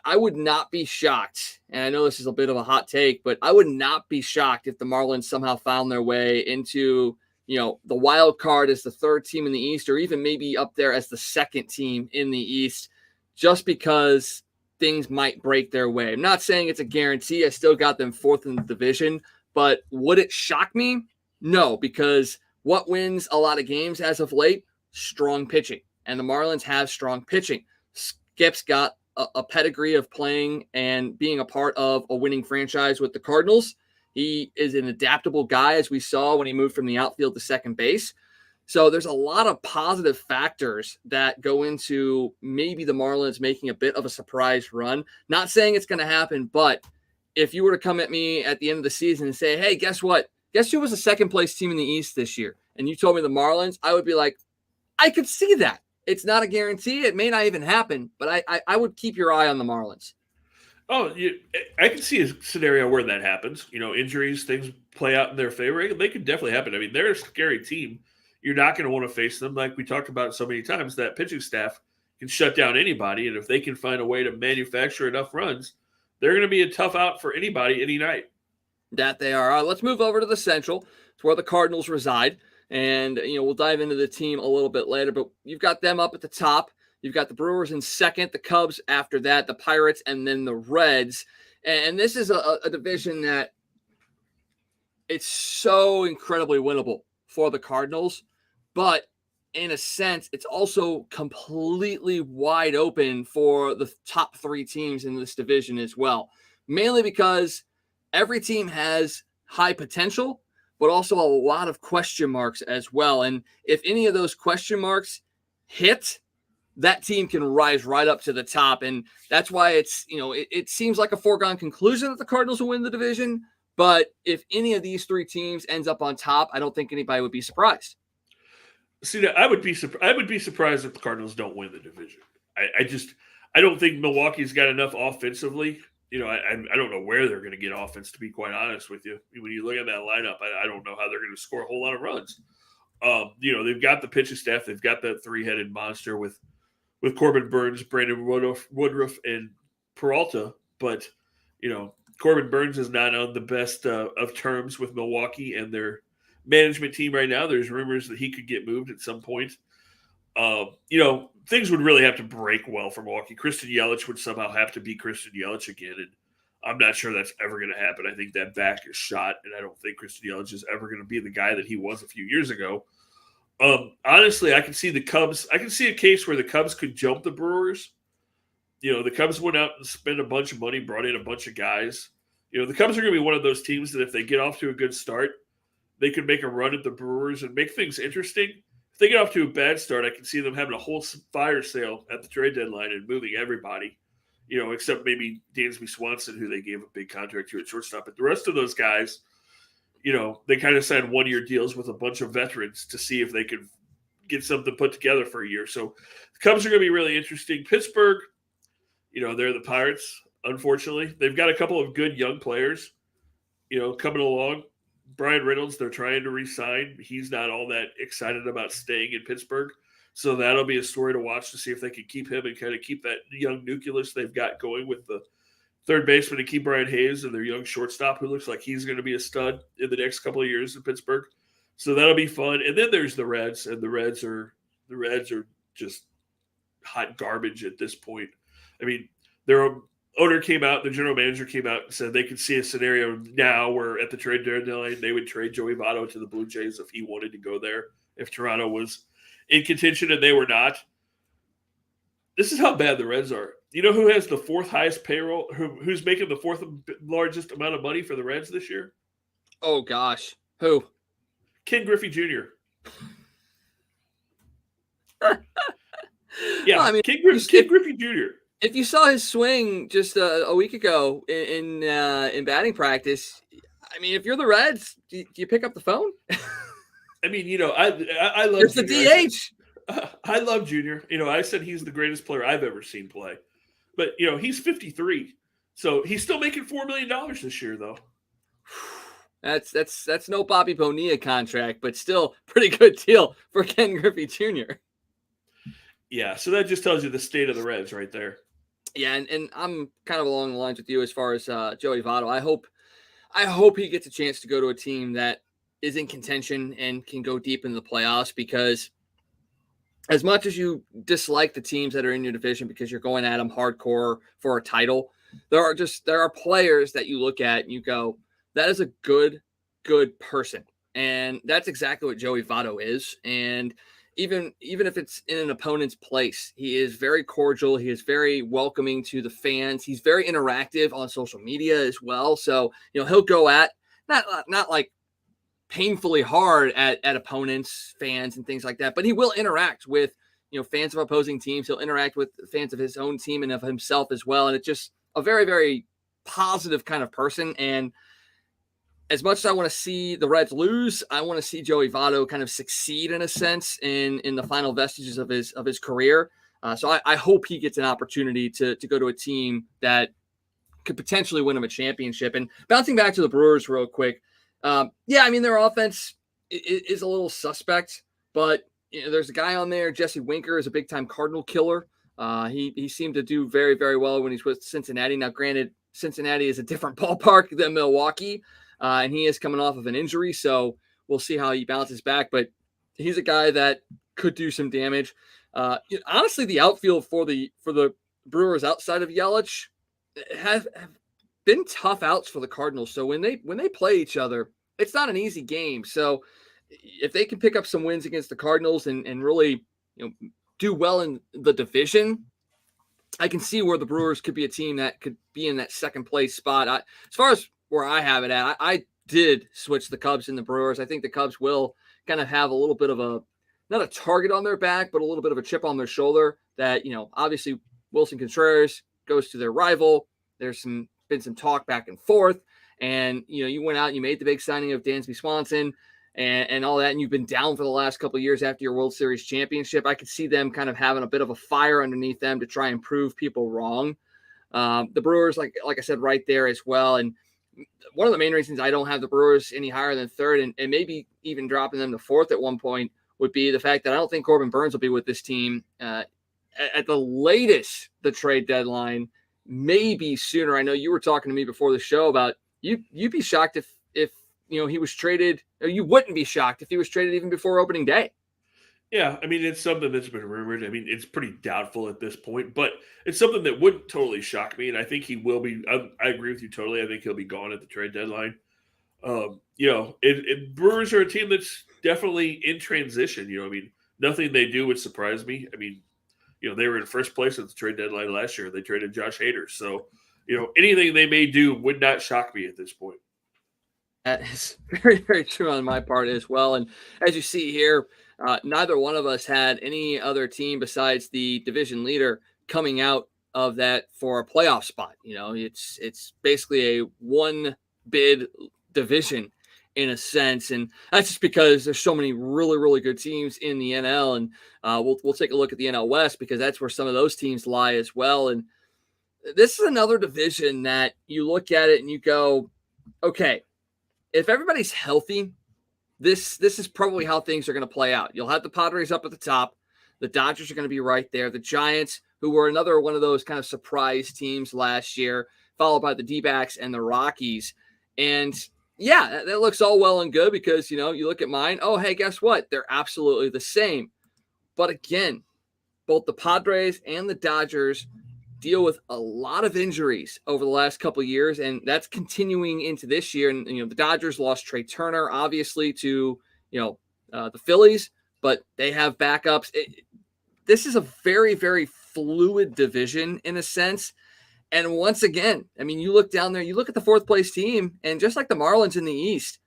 I would not be shocked, and I know this is a bit of a hot take, but I would not be shocked if the Marlins somehow found their way into the wild card as the third team in the East, or even maybe up there as the second team in the East, just because things might break their way. I'm not saying it's a guarantee. I still got them fourth in the division, but would it shock me? No, because what wins a lot of games as of late? Strong pitching. And the Marlins have strong pitching. Skip's got a pedigree of playing and being a part of a winning franchise with the Cardinals. He is an adaptable guy, as we saw when he moved from the outfield to second base. So there's a lot of positive factors that go into maybe the Marlins making a bit of a surprise run. Not saying it's going to happen, but if you were to come at me at the end of the season and say, hey, guess what? Guess who was the second place team in the East this year? And you told me the Marlins, I would be like, I could see that. It's not a guarantee. It may not even happen, but I would keep your eye on the Marlins. Oh, I can see a scenario where that happens. Injuries, things play out in their favor. They could definitely happen. They're a scary team. You're not going to want to face them. Like we talked about so many times, that pitching staff can shut down anybody. And if they can find a way to manufacture enough runs, they're going to be a tough out for anybody any night. That they are. All right, let's move over to the Central. It's where the Cardinals reside. And, we'll dive into the team a little bit later. But you've got them up at the top. You've got the Brewers in second, the Cubs after that, the Pirates, and then the Reds. And this is a division that it's so incredibly winnable for the Cardinals. But in a sense, it's also completely wide open for the top three teams in this division as well. Mainly because every team has high potential, but also a lot of question marks as well. And if any of those question marks hit, that team can rise right up to the top. And that's why it's, it seems like a foregone conclusion that the Cardinals will win the division. But if any of these three teams ends up on top, I don't think anybody would be surprised. See, I would be surprised if the Cardinals don't win the division. I don't think Milwaukee's got enough offensively. I don't know where they're going to get offense, to be quite honest with you. When you look at that lineup, I don't know how they're going to score a whole lot of runs. They've got the pitching staff. They've got that three-headed monster with Corbin Burns, Brandon Woodruff, and Peralta. But, Corbin Burns is not on the best of terms with Milwaukee and their management team right now. There's rumors that he could get moved at some point. Things would really have to break well for Milwaukee. Christian Yelich would somehow have to be Christian Yelich again, and I'm not sure that's ever going to happen. I think that back is shot, and I don't think Christian Yelich is ever going to be the guy that he was a few years ago. Honestly, I can see the Cubs. I can see a case where the Cubs could jump the Brewers. The Cubs went out and spent a bunch of money, brought in a bunch of guys. The Cubs are going to be one of those teams that if they get off to a good start, they could make a run at the Brewers and make things interesting. If they get off to a bad start, I can see them having a whole fire sale at the trade deadline and moving everybody, except maybe Dansby Swanson, who they gave a big contract to at shortstop. But the rest of those guys, they kind of signed one-year deals with a bunch of veterans to see if they could get something put together for a year. So the Cubs are going to be really interesting. Pittsburgh, they're the Pirates, unfortunately. They've got a couple of good young players, coming along. Brian Reynolds, they're trying to re-sign. He's not all that excited about staying in Pittsburgh. So that'll be a story to watch to see if they can keep him and kind of keep that young nucleus they've got going with the third baseman and keep Brian Hayes and their young shortstop who looks like he's going to be a stud in the next couple of years in Pittsburgh. So that'll be fun. And then there's the Reds, and the Reds are just hot garbage at this point. I mean, their owner came out, the general manager came out and said they could see a scenario now where at the trade deadline they would trade Joey Votto to the Blue Jays if he wanted to go there, if Toronto was in contention and they were not. This is how bad the Reds are. You know who has the fourth highest payroll, who's making the fourth largest amount of money for the Reds this year? Oh, gosh. Who? Ken Griffey Jr. Yeah, well, I mean, Ken Griffey Jr. If you saw his swing just a week ago in batting practice, I mean, if you're the Reds, do you pick up the phone? I mean, I love. It's the DH. I love Junior. I said he's the greatest player I've ever seen play, but he's 53, so he's still making $4 million this year, though. That's no Bobby Bonilla contract, but still pretty good deal for Ken Griffey Jr. Yeah, so that just tells you the state of the Reds right there. Yeah, and I'm kind of along the lines with you as far as Joey Votto. I hope he gets a chance to go to a team that is in contention and can go deep in the playoffs, because as much as you dislike the teams that are in your division because you're going at them hardcore for a title, there are players that you look at and you go, that is a good person. And that's exactly what Joey Votto is. And even if it's in an opponent's place, he is very cordial. He is very welcoming to the fans. He's very interactive on social media as well. So, he'll go at not like painfully hard at opponents, fans, and things like that, but he will interact with, fans of opposing teams. He'll interact with fans of his own team and of himself as well. And it's just a very, very positive kind of person. And as much as I want to see the Reds lose, I want to see Joey Votto kind of succeed in a sense in the final vestiges of his career. So I hope he gets an opportunity to go to a team that could potentially win him a championship. And bouncing back to the Brewers real quick, I mean, their offense is a little suspect, but there's a guy on there. Jesse Winker is a big-time Cardinal killer. He seemed to do very, very well when he's with Cincinnati. Now, granted, Cincinnati is a different ballpark than Milwaukee, and he is coming off of an injury, so we'll see how he bounces back. But he's a guy that could do some damage. Honestly, the outfield for the Brewers outside of Yelich have been tough outs for the Cardinals. So when they play each other, it's not an easy game. So if they can pick up some wins against the Cardinals and really do well in the division, I can see where the Brewers could be a team that could be in that second place spot. As far as where I have it at, I did switch the Cubs and the Brewers. I think the Cubs will kind of have a little bit of not a target on their back, but a little bit of a chip on their shoulder that, obviously Wilson Contreras goes to their rival. There's been some talk back and forth, and you went out and you made the big signing of Dansby Swanson. and all that, and you've been down for the last couple of years after your World Series championship, I could see them kind of having a bit of a fire underneath them to try and prove people wrong. The Brewers, like I said, right there as well. And one of the main reasons I don't have the Brewers any higher than third and maybe even dropping them to fourth at one point would be the fact that I don't think Corbin Burns will be with this team at the latest, the trade deadline, maybe sooner. I know you were talking to me before the show about you'd be shocked if he was traded, or you wouldn't be shocked if he was traded even before opening day. Yeah, I mean, it's something that's been rumored. I mean, it's pretty doubtful at this point, but it's something that wouldn't totally shock me, and I think he will be. I agree with you totally. I think he'll be gone at the trade deadline. Brewers are a team that's definitely in transition. I mean, nothing they do would surprise me. I mean, they were in first place at the trade deadline last year. They traded Josh Hader. So, anything they may do would not shock me at this point. That is very, very true on my part as well. And as you see here, neither one of us had any other team besides the division leader coming out of that for a playoff spot. It's basically a one bid division in a sense. And that's just because there's so many really, really good teams in the NL. And we'll take a look at the NL West because that's where some of those teams lie as well. And this is another division that you look at it and you go, okay, if everybody's healthy, this is probably how things are going to play out. You'll have the Padres up at the top. The Dodgers are going to be right there. The Giants, who were another one of those kind of surprise teams last year, followed by the D-backs and the Rockies. And yeah, that looks all well and good because, you look at mine. Oh, hey, guess what? They're absolutely the same. But again, both the Padres and the Dodgers deal with a lot of injuries over the last couple of years, and that's continuing into this year. And the Dodgers lost Trey Turner, obviously, to the Phillies, but they have backups. This is a very, very fluid division in a sense. And once again, I mean, you look down there, you look at the fourth place team, and just like the Marlins in the East,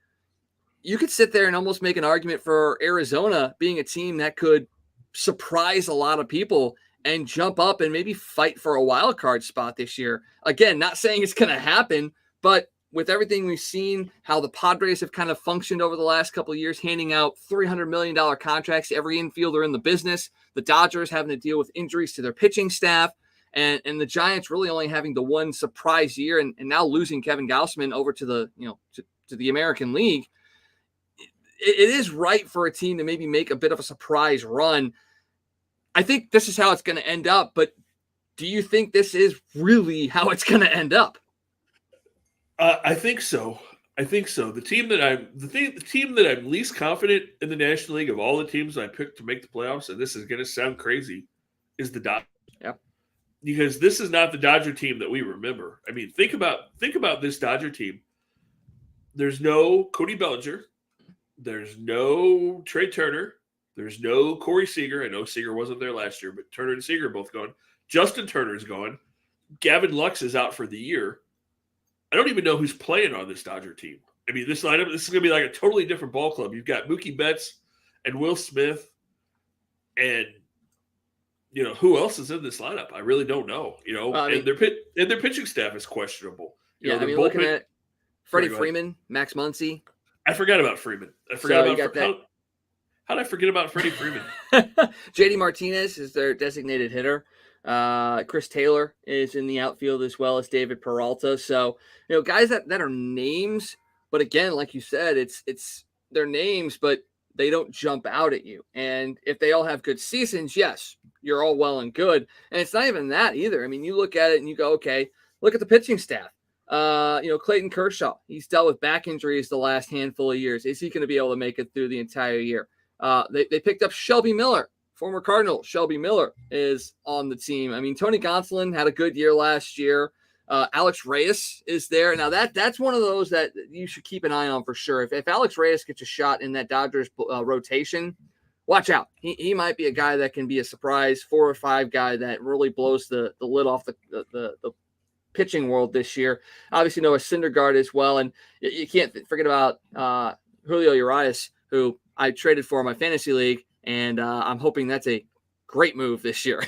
you could sit there and almost make an argument for Arizona being a team that could surprise a lot of people and jump up and maybe fight for a wild card spot this year. Again, not saying it's going to happen, but with everything we've seen, how the Padres have kind of functioned over the last couple of years, handing out $300 million contracts to every infielder in the business, the Dodgers having to deal with injuries to their pitching staff, and the Giants really only having the one surprise year and now losing Kevin Gausman over to the, to the American League. It is right for a team to maybe make a bit of a surprise run. I think this is how it's going to end up, but do you think this is really how it's going to end up? I think so. The team that I'm least confident in the National League of all the teams I picked to make the playoffs, and this is going to sound crazy, is the Dodgers. Yeah. Because this is not the Dodger team that we remember. I mean, think about this Dodger team. There's no Cody Bellinger. There's no Trey Turner. There's no Corey Seager. I know Seager wasn't there last year, but Turner and Seager are both gone. Justin Turner's gone. Gavin Lux is out for the year. I don't even know who's playing on this Dodger team. I mean, this lineup, this is going to be like a totally different ball club. You've got Mookie Betts and Will Smith, and who else is in this lineup? I really don't know. And their pitching staff is questionable. Looking at Freddie Freeman, Max Muncy. I forgot about Freeman. How did I forget about Freddie Freeman? JD Martinez is their designated hitter. Chris Taylor is in the outfield as well as David Peralta. So, guys that are names, but again, like you said, it's their names, but they don't jump out at you. And if they all have good seasons, yes, you're all well and good. And it's not even that either. I mean, you look at it and you go, okay, look at the pitching staff. Clayton Kershaw, he's dealt with back injuries the last handful of years. Is he going to be able to make it through the entire year? They picked up Shelby Miller, former Cardinal. Shelby Miller is on the team. I mean, Tony Gonsolin had a good year last year. Alex Reyes is there. Now that's one of those that you should keep an eye on for sure. If Alex Reyes gets a shot in that Dodgers rotation, watch out. He might be a guy that can be a surprise 4 or 5 guy that really blows the lid off the pitching world this year. Obviously, Noah Syndergaard as well. And you can't forget about Julio Urias, who I traded for in my fantasy league, and I'm hoping that's a great move this year.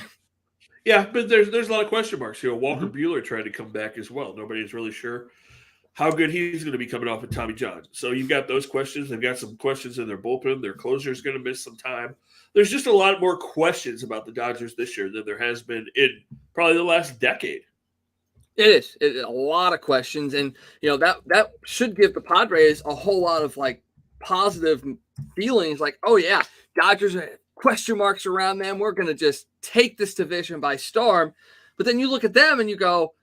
Yeah, but there's a lot of question marks. Walker Buehler tried to come back as well. Nobody's really sure how good he's going to be coming off of Tommy John. So you've got those questions. They've got some questions in their bullpen. Their closer is going to miss some time. There's just a lot more questions about the Dodgers this year than there has been in probably the last decade. It is a lot of questions, and that should give the Padres a whole lot of like positive feelings. Like, oh yeah, Dodgers are question marks around them. We're going to just take this division by storm. But then you look at them and you go,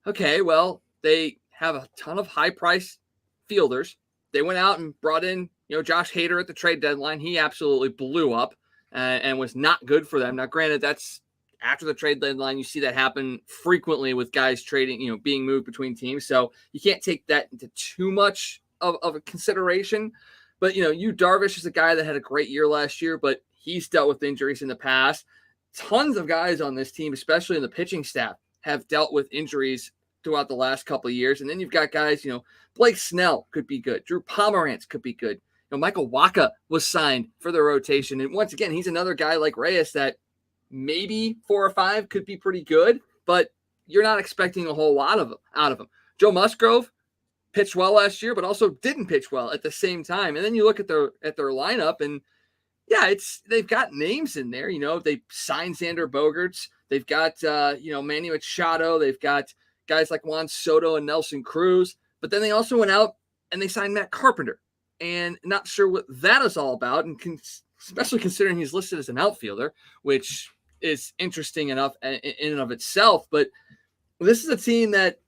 okay, well, they have a ton of high-priced fielders. They went out and brought in, Josh Hader at the trade deadline. He absolutely blew up and was not good for them. Now, granted, that's after the trade deadline. You see that happen frequently with guys trading, being moved between teams. So you can't take that into too much of a consideration. But, Darvish is a guy that had a great year last year, but he's dealt with injuries in the past. Tons of guys on this team, especially in the pitching staff, have dealt with injuries throughout the last couple of years. And then you've got guys, Blake Snell could be good. Drew Pomeranz could be good. Michael Wacha was signed for the rotation. And once again, he's another guy like Reyes that maybe 4 or 5 could be pretty good, but you're not expecting a whole lot out of him. Joe Musgrove pitched well last year, but also didn't pitch well at the same time. And then you look at their lineup, and yeah, they've got names in there. They signed Xander Bogaerts. They've got Manny Machado. They've got guys like Juan Soto and Nelson Cruz. But then they also went out and they signed Matt Carpenter. And not sure what that is all about, and especially considering he's listed as an outfielder, which is interesting enough in and of itself. But this is a team that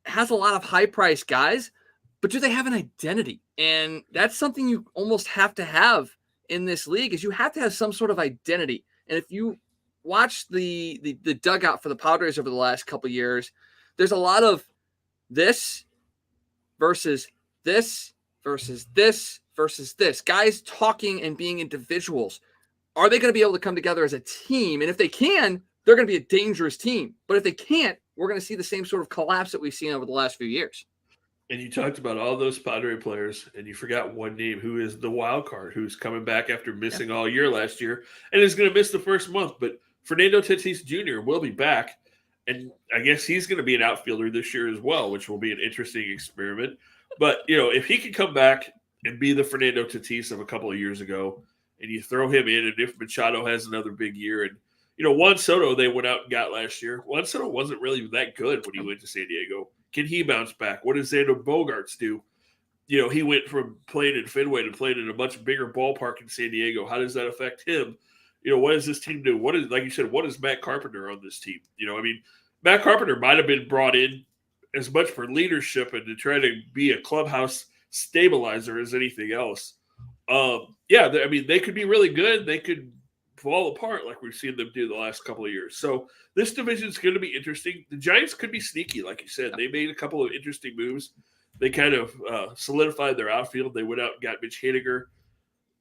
has a lot of high-priced guys, but do they have an identity? And that's something you almost have to have in this league, is you have to have some sort of identity. And if you watch the dugout for the Padres over the last couple of years, there's a lot of this versus this versus this versus this. Guys talking and being individuals. Are they going to be able to come together as a team? And if they can, they're going to be a dangerous team. But if they can't, we're going to see the same sort of collapse that we've seen over the last few years. And you talked about all those Padre players, and you forgot one name, who is the wild card, who's coming back after missing all year last year and is going to miss the first month. But Fernando Tatis Jr. will be back, and I guess he's going to be an outfielder this year as well, which will be an interesting experiment. But, if he can come back and be the Fernando Tatis of a couple of years ago, and you throw him in, and if Machado has another big year, and, Juan Soto they went out and got last year. Juan Soto wasn't really that good when he went to San Diego. Can he bounce back? What does Xander Bogaerts do? He went from playing in Fenway to playing in a much bigger ballpark in San Diego. How does that affect him? What does this team do? Like you said, what is Matt Carpenter on this team? Matt Carpenter might have been brought in as much for leadership and to try to be a clubhouse stabilizer as anything else. They could be really good. They could fall apart like we've seen them do the last couple of years. So this division is going to be interesting. The Giants could be sneaky, like you said. They made a couple of interesting moves. They kind of solidified their outfield. They went out and got Mitch Haniger.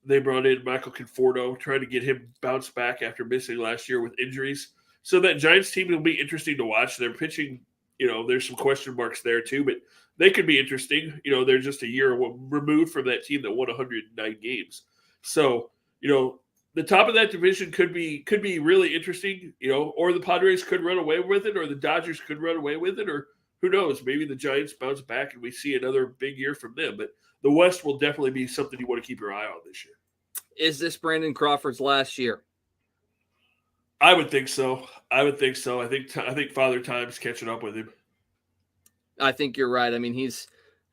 They brought in Michael Conforto, trying to get him bounced back after missing last year with injuries. So that Giants team will be interesting to watch. Their pitching, there's some question marks there too, but they could be interesting. They're just a year removed from that team that won 109 games. So, the top of that division could be really interesting, or the Padres could run away with it, or the Dodgers could run away with it, or who knows, maybe the Giants bounce back and we see another big year from them. But the West will definitely be something you want to keep your eye on this year. Is this Brandon Crawford's last year? I would think so. I think Father Time's catching up with him. I think you're right. I mean,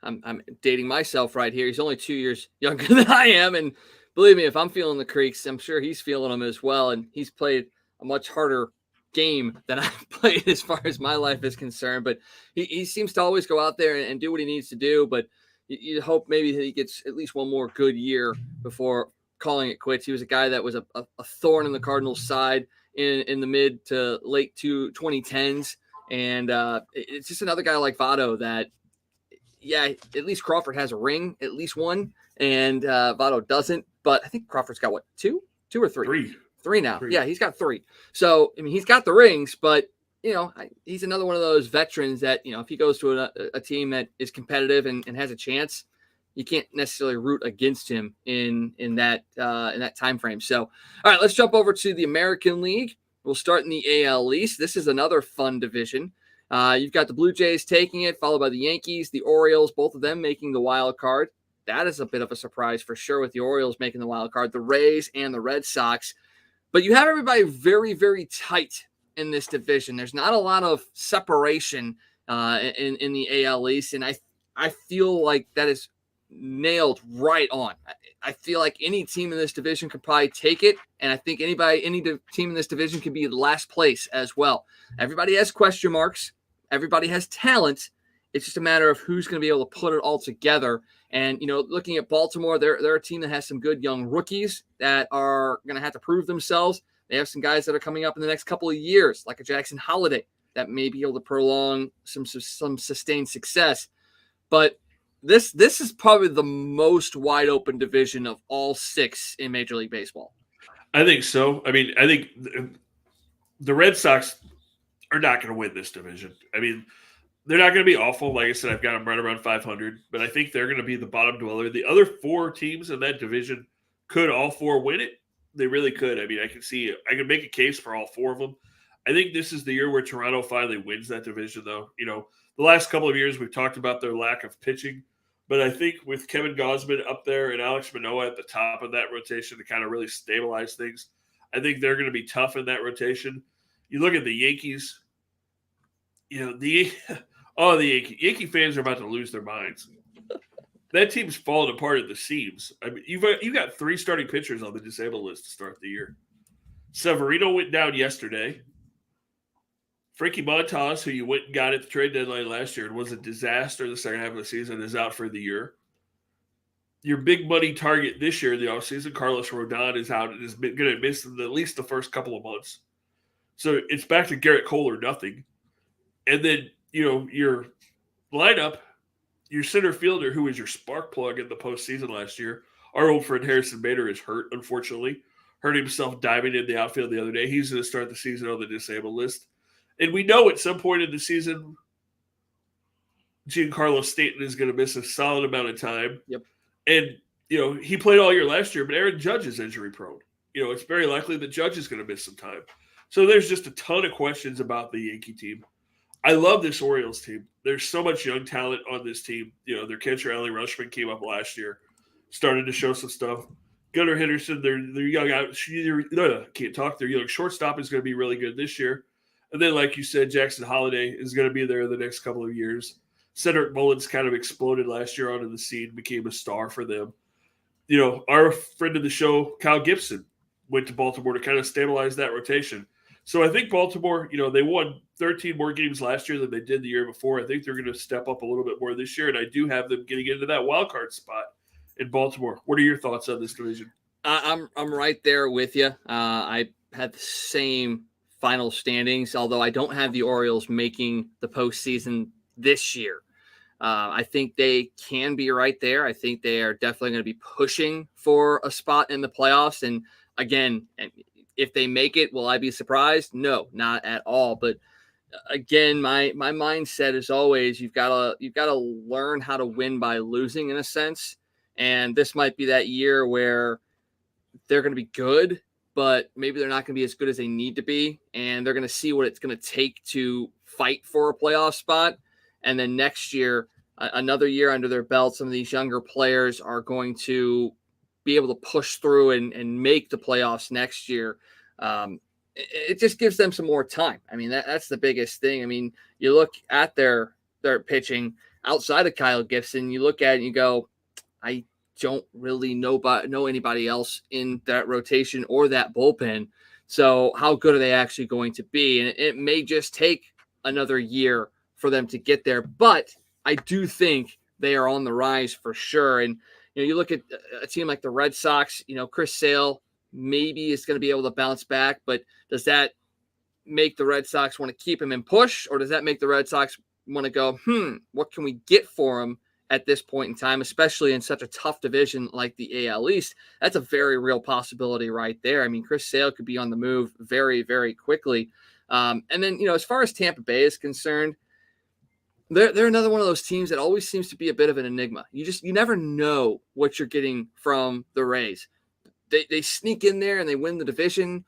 I'm dating myself right here. He's only 2 years younger than I am, and believe me, if I'm feeling the creaks, I'm sure he's feeling them as well. And he's played a much harder game than I've played as far as my life is concerned. But he seems to always go out there and do what he needs to do. But you hope maybe he gets at least one more good year before calling it quits. He was a guy that was a thorn in the Cardinals' side in the mid to late 2010s. And it's just another guy like Votto that, at least Crawford has a ring, at least one, and Votto doesn't. But I think Crawford's got what, two or three? Three now. Yeah, he's got 3. So, I mean, he's got the rings, but, he's another one of those veterans that, if he goes to a team that is competitive and has a chance, you can't necessarily root against him in that time frame. So, all right, let's jump over to the American League. We'll start in the AL East. This is another fun division. You've got the Blue Jays taking it, followed by the Yankees, the Orioles, both of them making the wild card. That is a bit of a surprise for sure with the Orioles making the wild card, the Rays and the Red Sox. But you have everybody very, very tight in this division. There's not a lot of separation in the AL East, and I feel like that is nailed right on. I feel like any team in this division could probably take it, and I think any team in this division could be last place as well. Everybody has question marks. Everybody has talent. It's just a matter of who's going to be able to put it all together. And, looking at Baltimore, they're a team that has some good young rookies that are going to have to prove themselves. They have some guys that are coming up in the next couple of years, like a Jackson Holiday, that may be able to prolong some sustained success. But this is probably the most wide open division of all 6 in Major League Baseball. I think so. I mean, I think the Red Sox are not going to win this division. I mean, they're not going to be awful. Like I said, I've got them right around 500, but I think they're going to be the bottom dweller. The other 4 teams in that division could all 4 win it. They really could. I mean, I can make a case for all 4 of them. I think this is the year where Toronto finally wins that division, though. The last couple of years we've talked about their lack of pitching, but I think with Kevin Gausman up there and Alex Manoah at the top of that rotation to kind of really stabilize things, I think they're going to be tough in that rotation. You look at the Yankees, the Yankee fans are about to lose their minds. That team's falling apart at the seams. I mean, you've got 3 starting pitchers on the disabled list to start the year. Severino went down yesterday. Frankie Montas, who you went and got at the trade deadline last year and was a disaster the second half of the season, is out for the year. Your big money target this year in the offseason, Carlos Rodon, is out and is going to miss at least the first couple of months. So it's back to Garrett Cole or nothing. And then, your lineup, your center fielder, who was your spark plug in the postseason last year, our old friend Harrison Bader is hurt, unfortunately. Hurt himself diving in the outfield the other day. He's going to start the season on the disabled list. And we know at some point in the season, Giancarlo Stanton is going to miss a solid amount of time. Yep. And, he played all year last year, but Aaron Judge is injury prone. It's very likely that Judge is going to miss some time. So there's just a ton of questions about the Yankee team. I love this Orioles team. There's so much young talent on this team. Their catcher, Allie Rushman, came up last year, started to show some stuff. Gunnar Henderson, their young their young shortstop is going to be really good this year. And then, like you said, Jackson Holiday is going to be there the next couple of years. Cedric Mullins kind of exploded last year onto the scene, became a star for them. Our friend of the show, Kyle Gibson, went to Baltimore to kind of stabilize that rotation. So I think Baltimore, they won 13 more games last year than they did the year before. I think they're going to step up a little bit more this year, and I do have them getting into that wild card spot in Baltimore. What are your thoughts on this division? I'm right there with you. I had the same final standings, although I don't have the Orioles making the postseason this year. I think they can be right there. I think they are definitely going to be pushing for a spot in the playoffs. And again, if they make it, will I be surprised? No, not at all. But again, my mindset is always you've got to learn how to win by losing in a sense. And this might be that year where they're going to be good, but maybe they're not going to be as good as they need to be. And they're going to see what it's going to take to fight for a playoff spot. And then next year, another year under their belt, some of these younger players are going to be able to push through and make the playoffs next year. It just gives them some more time. I mean, that's the biggest thing. I mean, you look at their pitching outside of Kyle Gibson, you look at it and you go, I don't really know anybody else in that rotation or that bullpen. So how good are they actually going to be? And it may just take another year for them to get there, but I do think they are on the rise for sure. And you look at a team like the Red Sox, Chris Sale maybe is going to be able to bounce back, but does that make the Red Sox want to keep him and push, or does that make the Red Sox want to go, what can we get for him at this point in time, especially in such a tough division like the AL East? That's a very real possibility right there. I mean, Chris Sale could be on the move very, very quickly. And then, as far as Tampa Bay is concerned, they're another one of those teams that always seems to be a bit of an enigma. You never know what you're getting from the Rays. They sneak in there and they win the division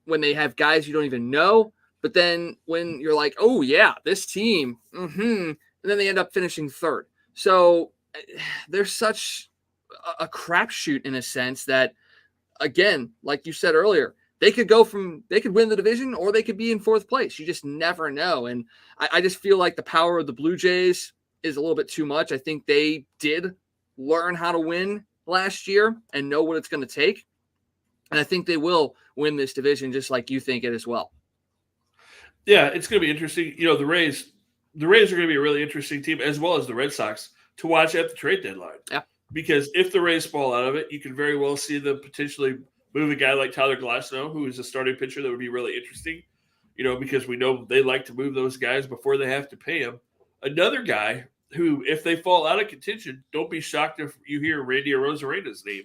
when they have guys you don't even know. But then when you're like, oh, yeah, this team, and then they end up finishing third. So there's such a crapshoot in a sense that, again, like you said earlier, they could win the division or they could be in fourth place. You just never know. And I just feel like the power of the Blue Jays is a little bit too much. I think they did learn how to win last year and know what it's going to take. And I think they will win this division just like you think it as well. Yeah, it's going to be interesting. The Rays are going to be a really interesting team, as well as the Red Sox, to watch at the trade deadline. Yeah. Because if the Rays fall out of it, you can very well see them potentially move a guy like Tyler Glasnow, who is a starting pitcher that would be really interesting, because we know they like to move those guys before they have to pay them. Another guy who, if they fall out of contention, don't be shocked if you hear Randy Arozarena's name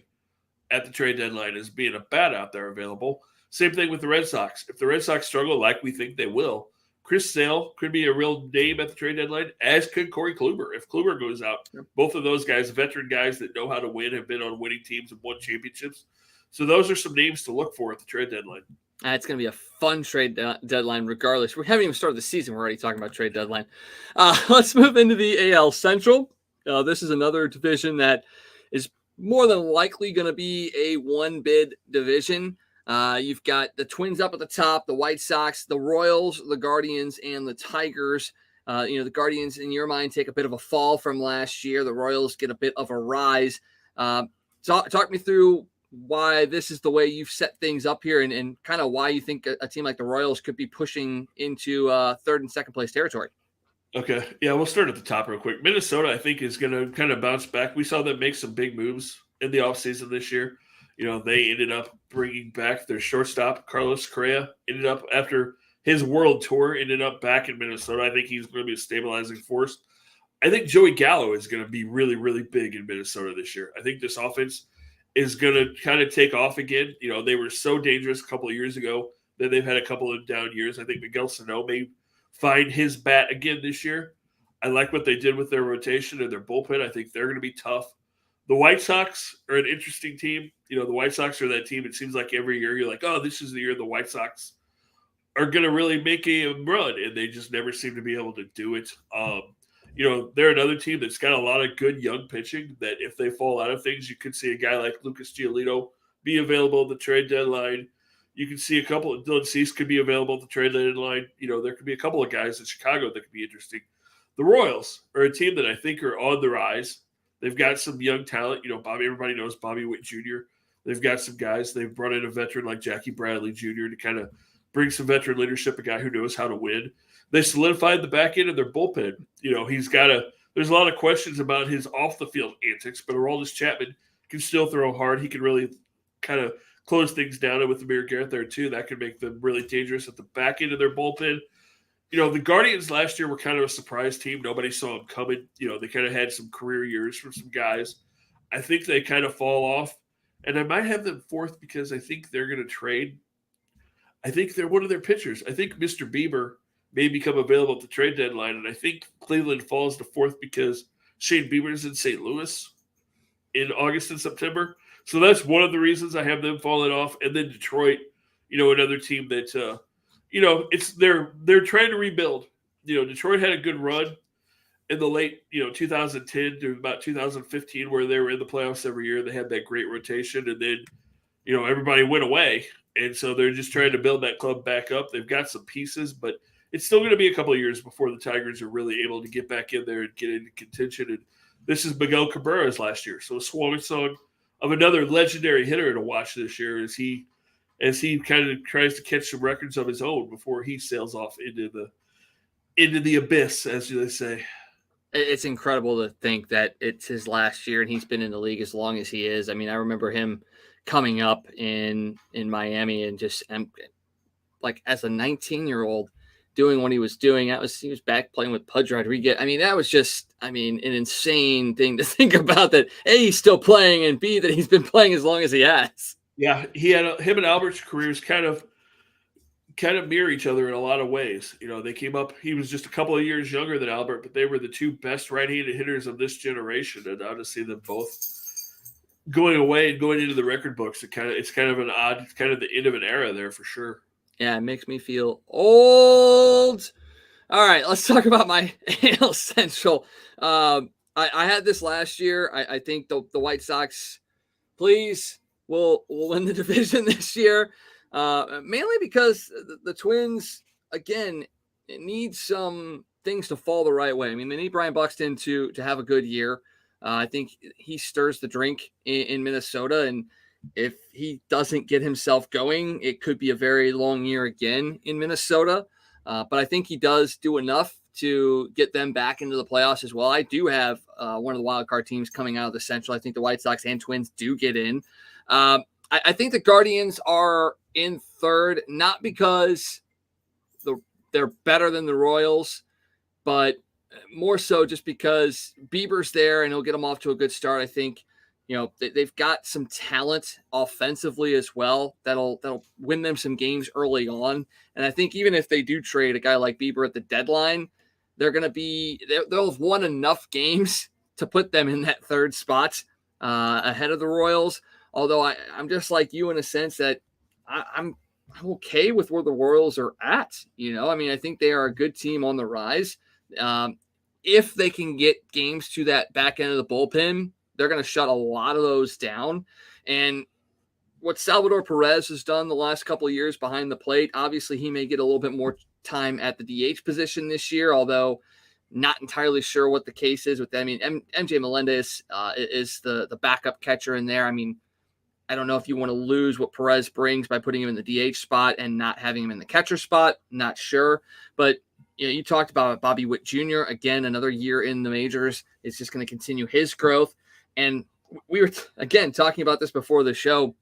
at the trade deadline as being a bat out there available. Same thing with the Red Sox. If the Red Sox struggle like we think they will, Chris Sale could be a real name at the trade deadline, as could Corey Kluber. If Kluber goes out, both of those guys, veteran guys that know how to win, have been on winning teams and won championships. So those are some names to look for at the trade deadline. It's going to be a fun trade deadline regardless. We haven't even started the season. We're already talking about trade deadline. Let's move into the AL Central. This is another division that is more than likely going to be a one-bid division. You've got the Twins up at the top, the White Sox, the Royals, the Guardians, and the Tigers. The Guardians, in your mind, take a bit of a fall from last year. The Royals get a bit of a rise. Talk me through why this is the way you've set things up here and kind of why you think a team like the Royals could be pushing into third and second place territory. Okay. Yeah, we'll start at the top real quick. Minnesota, I think, is going to kind of bounce back. We saw them make some big moves in the offseason this year. They ended up bringing back their shortstop, Carlos Correa, ended up after his world tour, ended up back in Minnesota. I think he's going to be a stabilizing force. I think Joey Gallo is going to be really, really big in Minnesota this year. I think this offense is going to kind of take off again. They were so dangerous a couple of years ago. Then they've had a couple of down years. I think Miguel Sano may find his bat again this year. I like what they did with their rotation and their bullpen. I think they're going to be tough. The White Sox are an interesting team. The White Sox are that team. It seems like every year you're like, oh, this is the year the White Sox are going to really make a run, and they just never seem to be able to do it. They're another team that's got a lot of good young pitching that if they fall out of things, you could see a guy like Lucas Giolito be available at the trade deadline. You can see a couple of Dylan Cease could be available at the trade deadline. There could be a couple of guys in Chicago that could be interesting. The Royals are a team that I think are on the rise. They've got some young talent. Everybody knows Bobby Witt Jr. They've got some guys. They've brought in a veteran like Jackie Bradley Jr. to kind of bring some veteran leadership, a guy who knows how to win. They solidified the back end of their bullpen. There's a lot of questions about his off-the-field antics, but Aroldis Chapman can still throw hard. He can really kind of close things down. And with Amir Garrett there, too, that could make them really dangerous at the back end of their bullpen. The Guardians last year were kind of a surprise team. Nobody saw them coming. They kind of had some career years from some guys. I think they kind of fall off. And I might have them fourth because I think they're going to trade. I think they're one of their pitchers. I think Mr. Bieber may become available at the trade deadline. And I think Cleveland falls to fourth because Shane Bieber's in St. Louis in August and September. So that's one of the reasons I have them falling off. And then Detroit, another team that, they're trying to rebuild. Detroit had a good run in the late, 2010 to about 2015 where they were in the playoffs every year. They had that great rotation. And then, everybody went away. And so they're just trying to build that club back up. They've got some pieces, but it's still going to be a couple of years before the Tigers are really able to get back in there and get into contention. And this is Miguel Cabrera's last year. So a swan song of another legendary hitter to watch this year as he kind of tries to catch some records of his own before he sails off into the abyss, as they say. It's incredible to think that it's his last year and he's been in the league as long as he is. I mean, I remember him coming up in Miami and just like as a 19-year-old doing what he was doing. He was back playing with Pudge Rodriguez. I mean, that was just, an insane thing to think about that A, he's still playing and B, that he's been playing as long as he has. Yeah, him and Albert's careers kind of mirror each other in a lot of ways. They came up, he was just a couple of years younger than Albert, but they were the two best right-handed hitters of this generation. And now to see them both going away and going into the record books, it's kind of the end of an era there for sure. Yeah, it makes me feel old. All right, let's talk about my AL Central. I had this last year. I think the White Sox, please, will win the division this year, mainly because the Twins, again, need some things to fall the right way. I mean, they need Brian Buxton to have a good year. I think he stirs the drink in Minnesota, and if he doesn't get himself going, it could be a very long year again in Minnesota. But I think he does do enough to get them back into the playoffs as well. I do have one of the wild card teams coming out of the Central. I think the White Sox and Twins do get in. I think the Guardians are in third, not because they're better than the Royals, but more so just because Bieber's there and he'll get them off to a good start. I think, they've got some talent offensively as well that'll win them some games early on. And I think even if they do trade a guy like Bieber at the deadline, they'll have won enough games to put them in that third spot ahead of the Royals. Although I'm just like you in a sense that I'm okay with where the Royals are at. I think they are a good team on the rise. If they can get games to that back end of the bullpen, they're going to shut a lot of those down. And what Salvador Perez has done the last couple of years behind the plate, obviously he may get a little bit more time at the DH position this year, although not entirely sure what the case is with them. MJ Melendez is the backup catcher in there. I don't know if you want to lose what Perez brings by putting him in the DH spot and not having him in the catcher spot. Not sure. But you talked about Bobby Witt Jr. Again, another year in the majors. It's just going to continue his growth. And we were, again, talking about this before the show.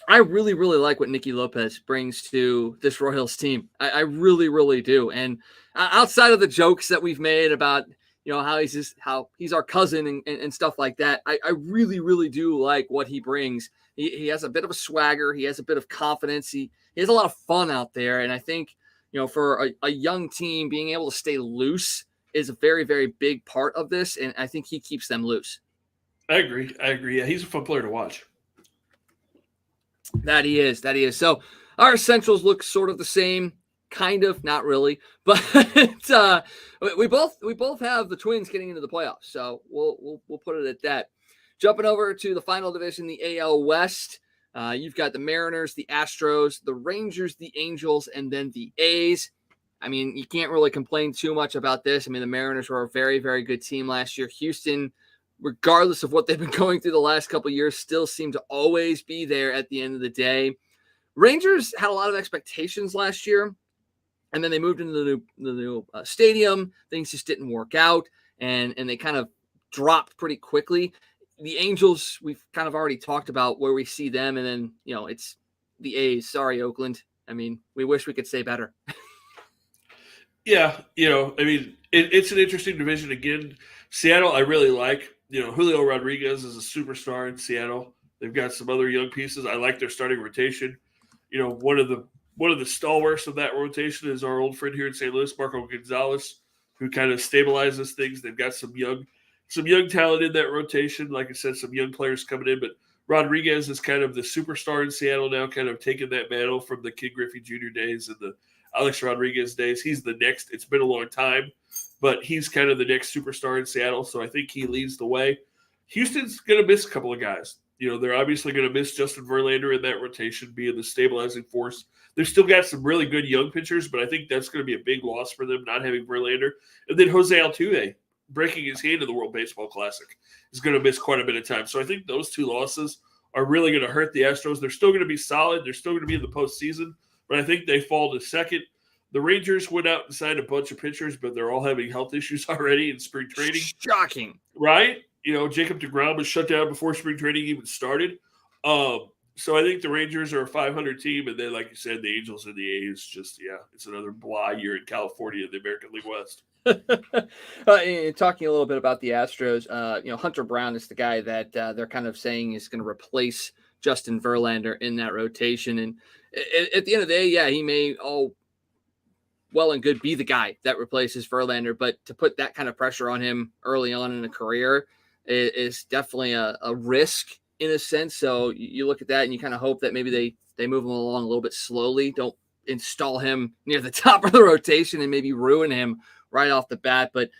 I really, really like what Nicky Lopez brings to this Royals team. I really, really do. And outside of the jokes that we've made about, how he's our cousin and stuff like that, I really, really do like what he brings. He has a bit of a swagger. He has a bit of confidence. He has a lot of fun out there. And I think, for a young team, being able to stay loose is a very, very big part of this. And I think he keeps them loose. I agree. Yeah, he's a fun player to watch. That he is. So our Centrals look sort of the same, kind of, not really, but we both have the Twins getting into the playoffs. So we'll put it at that. Jumping over to the final division, the AL West, you've got the Mariners, the Astros, the Rangers, the Angels, and then the A's. You can't really complain too much about this. The Mariners were a very, very good team last year. Houston, regardless of what they've been going through the last couple of years, still seem to always be there at the end of the day. Rangers had a lot of expectations last year, and then they moved into the new stadium. Things just didn't work out, and they kind of dropped pretty quickly. The Angels, we've kind of already talked about where we see them, and then, it's the A's. Sorry, Oakland. We wish we could say better. Yeah, it's an interesting division. Again, Seattle, I really like. Julio Rodriguez is a superstar in Seattle. They've got some other young pieces. I like their starting rotation. One of the stalwarts of that rotation is our old friend here in St. Louis, Marco Gonzalez, who kind of stabilizes things. They've got some young talent in that rotation. Like I said, some young players coming in, but Rodriguez is kind of the superstar in Seattle now, kind of taking that mantle from the Ken Griffey Jr. days and the Alex Rodriguez days. He's the next. It's been a long time, but he's kind of the next superstar in Seattle, so I think he leads the way. Houston's going to miss a couple of guys. They're obviously going to miss Justin Verlander in that rotation, being the stabilizing force. They've still got some really good young pitchers, but I think that's going to be a big loss for them, not having Verlander. And then Jose Altuve, breaking his hand in the World Baseball Classic, is going to miss quite a bit of time. So I think those two losses are really going to hurt the Astros. They're still going to be solid. They're still going to be in the postseason, but I think they fall to second. The Rangers went out and signed a bunch of pitchers, but they're all having health issues already in spring training. Shocking. Right? Jacob deGrom was shut down before spring training even started. So I think the Rangers are a 500 team, and then, like you said, the Angels and the A's it's another blah year in California in the American League West. Talking a little bit about the Astros, Hunter Brown is the guy that they're kind of saying is going to replace Justin Verlander in that rotation. And at the end of the day, he may well and good be the guy that replaces Verlander, but to put that kind of pressure on him early on in a career is definitely a risk in a sense. So you look at that and you kind of hope that maybe they move him along a little bit slowly. Don't install him near the top of the rotation and maybe ruin him right off the bat. But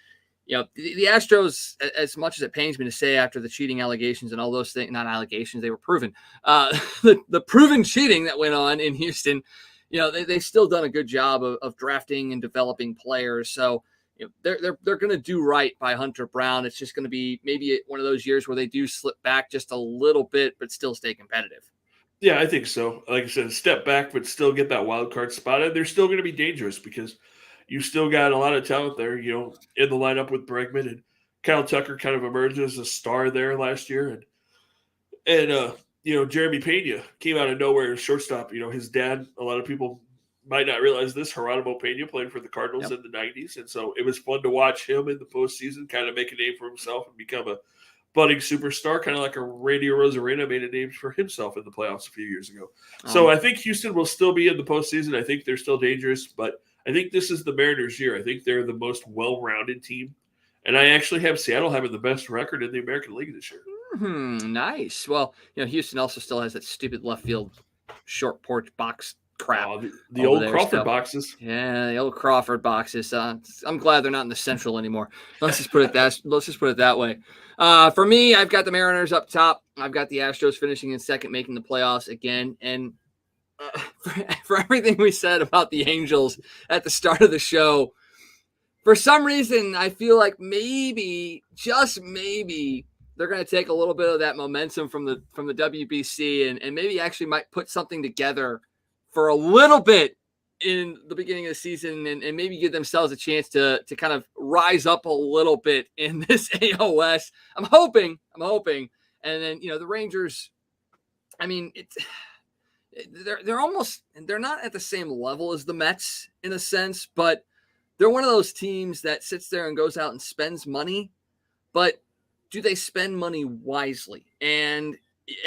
the Astros, as much as it pains me to say after the cheating allegations and all those things, not allegations, they were proven, the proven cheating that went on in Houston, they've still done a good job of drafting and developing players. So they're going to do right by Hunter Brown. It's just going to be maybe one of those years where they do slip back just a little bit, but still stay competitive. Yeah, I think so. Like I said, step back, but still get that wild card spot. And they're still going to be dangerous because you still got a lot of talent there, in the lineup with Bregman, and Kyle Tucker kind of emerged as a star there last year. And Jeremy Pena came out of nowhere as shortstop. His dad, a lot of people might not realize this, Geronimo Pena played for the Cardinals in the 90s. And so it was fun to watch him in the postseason kind of make a name for himself and become a budding superstar, kind of like a Randy Rosarena made a name for himself in the playoffs a few years ago. So I think Houston will still be in the postseason. I think they're still dangerous, but I think this is the Mariners' year. I think they're the most well-rounded team. And I actually have Seattle having the best record in the American League this year. Nice. Well, Houston also still has that stupid left field short porch box crap. The old Crawford boxes. Yeah, the old Crawford boxes. I'm glad they're not in the Central anymore. Let's just put it that way. For me, I've got the Mariners up top. I've got the Astros finishing in second, making the playoffs again. And for everything we said about the Angels at the start of the show, for some reason, I feel like maybe, just maybe, they're going to take a little bit of that momentum from the WBC and maybe actually might put something together for a little bit in the beginning of the season and maybe give themselves a chance to kind of rise up a little bit in this AL West. I'm hoping. And then, the Rangers, I mean, they're not at the same level as the Mets in a sense, but they're one of those teams that sits there and goes out and spends money, but do they spend money wisely? And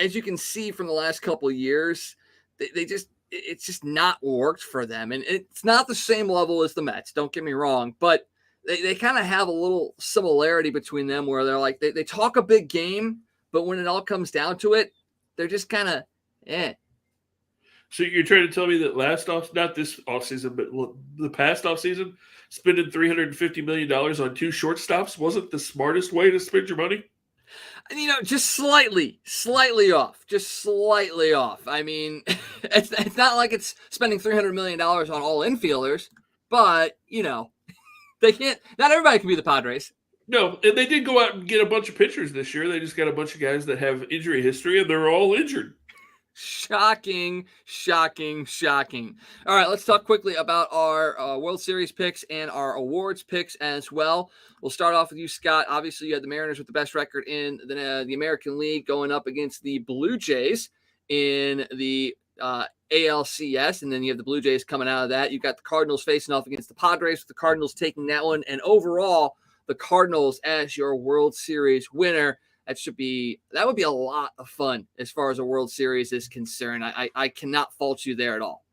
as you can see from the last couple of years, it's just not worked for them. And it's not the same level as the Mets, don't get me wrong, but they kind of have a little similarity between them where they're like, they talk a big game, but when it all comes down to it, they're just kind of, So you're trying to tell me that not this offseason, but the past offseason, spending $350 million on two shortstops wasn't the smartest way to spend your money? Just slightly off. Just slightly off. I mean, it's not like it's spending $300 million on all infielders, but, they can't – not everybody can be the Padres. No, and they did go out and get a bunch of pitchers this year. They just got a bunch of guys that have injury history, and they're all injured. Shocking. All right, let's talk quickly about our World Series picks and our awards picks as well. We'll start off with you, Scott. Obviously, you had the Mariners with the best record in the American League going up against the Blue Jays in the ALCS, and then you have the Blue Jays coming out of that. You've got the Cardinals facing off against the Padres, with the Cardinals taking that one, and overall, the Cardinals as your World Series winner. That would be a lot of fun as far as a World Series is concerned. I cannot fault you there at all.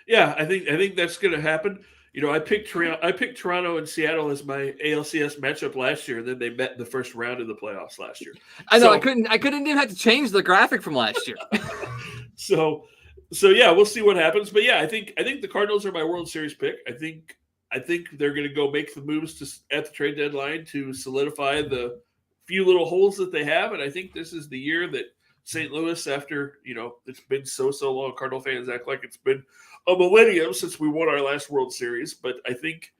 Yeah, I think that's going to happen. I picked Toronto and Seattle as my ALCS matchup last year, and then they met in the first round of the playoffs last year. I know. I couldn't even have to change the graphic from last year. So yeah, we'll see what happens. But yeah, I think the Cardinals are my World Series pick. I think they're going to go make the moves at the trade deadline to solidify the few little holes that they have, and I think this is the year that St. Louis, after it's been so long, Cardinal fans act like it's been a millennium since we won our last World Series, but I think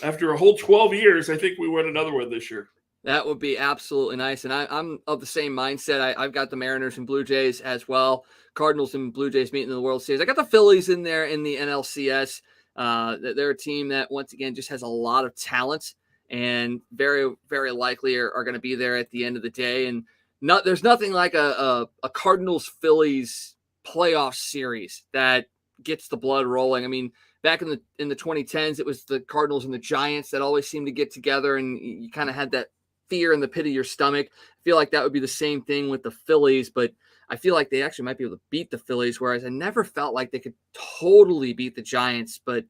after a whole 12 years, I think we win another one this year. That would be absolutely nice, and I'm of the same mindset. I've got the Mariners and Blue Jays as well. Cardinals and Blue Jays meeting in the World Series. I got the Phillies in there in the NLCS. They're a team that once again just has a lot of talent, and very, very likely are going to be there at the end of the day. And there's nothing like a Cardinals-Phillies playoff series that gets the blood rolling. I mean, back in the 2010s, it was the Cardinals and the Giants that always seemed to get together, and you kind of had that fear in the pit of your stomach. I feel like that would be the same thing with the Phillies, but I feel like they actually might be able to beat the Phillies, whereas I never felt like they could totally beat the Giants, but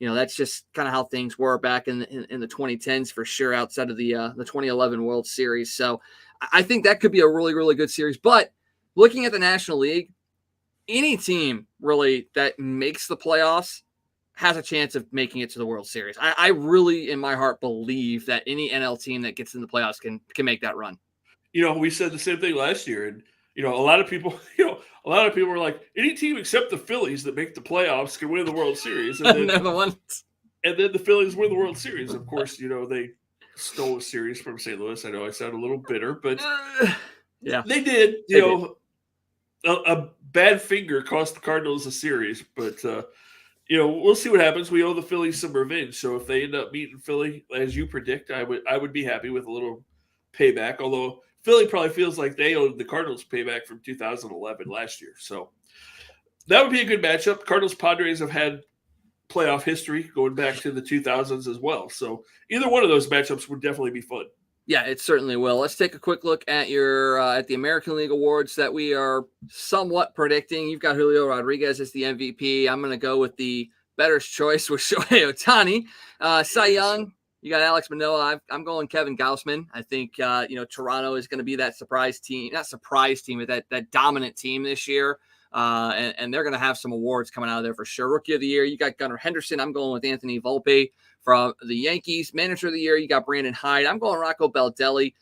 that's just kind of how things were back in the 2010s for sure, outside of the 2011 World Series. So I think that could be a really, really good series. But looking at the National League, any team really that makes the playoffs has a chance of making it to the World Series. I really, in my heart, believe that any NL team that gets in the playoffs can make that run. We said the same thing last year, and a lot of people, were like, any team except the Phillies that make the playoffs can win the World Series, and then They're the ones. And then the Phillies win the World Series. Of course, they stole a series from St. Louis. I know I sound a little bitter, but yeah, they did. A bad finger cost the Cardinals a series, but we'll see what happens. We owe the Phillies some revenge, so if they end up beating Philly as you predict, I would be happy with a little payback. Although Philly probably feels like they owed the Cardinals payback from 2011 last year, so that would be a good matchup. Cardinals Padres have had playoff history going back to the 2000s as well, so either one of those matchups would definitely be fun. Yeah, it certainly will. Let's take a quick look at your at the American League Awards that we are somewhat predicting. You've got Julio Rodriguez as the MVP. I'm going to go with the bettor's choice with Shohei Ohtani. Cy Young, you got Alex Manoah. I'm going Kevin Gausman. I think Toronto is going to be that surprise team, not surprise team, but that dominant team this year. And they're going to have some awards coming out of there for sure. Rookie of the Year, you got Gunnar Henderson. I'm going with Anthony Volpe from the Yankees. Manager of the Year, you got Brandon Hyde. I'm going Rocco Baldelli.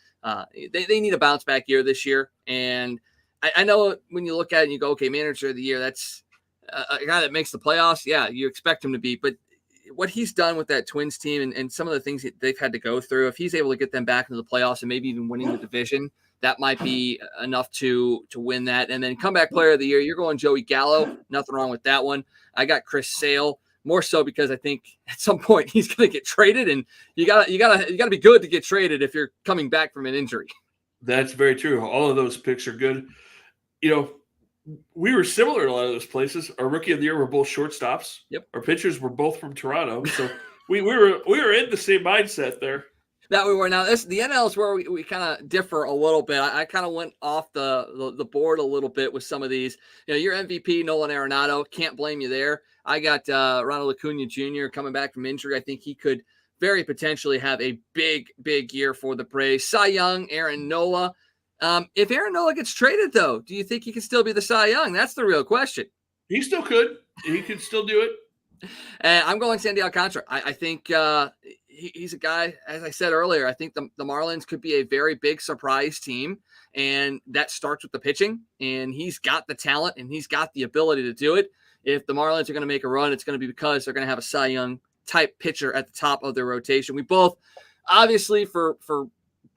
They need a bounce back year this year. And I know when you look at it and you go, okay, Manager of the Year, that's a guy that makes the playoffs. Yeah, you expect him to be. But what he's done with that Twins team and some of the things that they've had to go through, if he's able to get them back into the playoffs and maybe even winning the division, that might be enough to win that. And then comeback player of the year, you're going Joey Gallo. Nothing wrong with that one. I got Chris Sale, more so because I think at some point he's going to get traded, and you gotta be good to get traded if you're coming back from an injury. That's very true. All of those picks are good. We were similar in a lot of those places. Our rookie of the year were both shortstops. Yep. Our pitchers were both from Toronto, so we were in the same mindset there. That we were. Now the NL is where we kind of differ a little bit. I kind of went off the board a little bit with some of these. Your MVP Nolan Arenado, can't blame you there. I got Ronald Acuna Jr. coming back from injury. I think he could very potentially have a big year for the Braves. Cy Young, Aaron Nola. If Aaron Nola gets traded, though, do you think he can still be the Cy Young? That's the real question. He still could. He could still do it. And I'm going Sandy Alcantara. I think he's a guy, as I said earlier, I think the Marlins could be a very big surprise team, and that starts with the pitching, and he's got the talent, and he's got the ability to do it. If the Marlins are going to make a run, it's going to be because they're going to have a Cy Young type pitcher at the top of their rotation. We both, obviously, for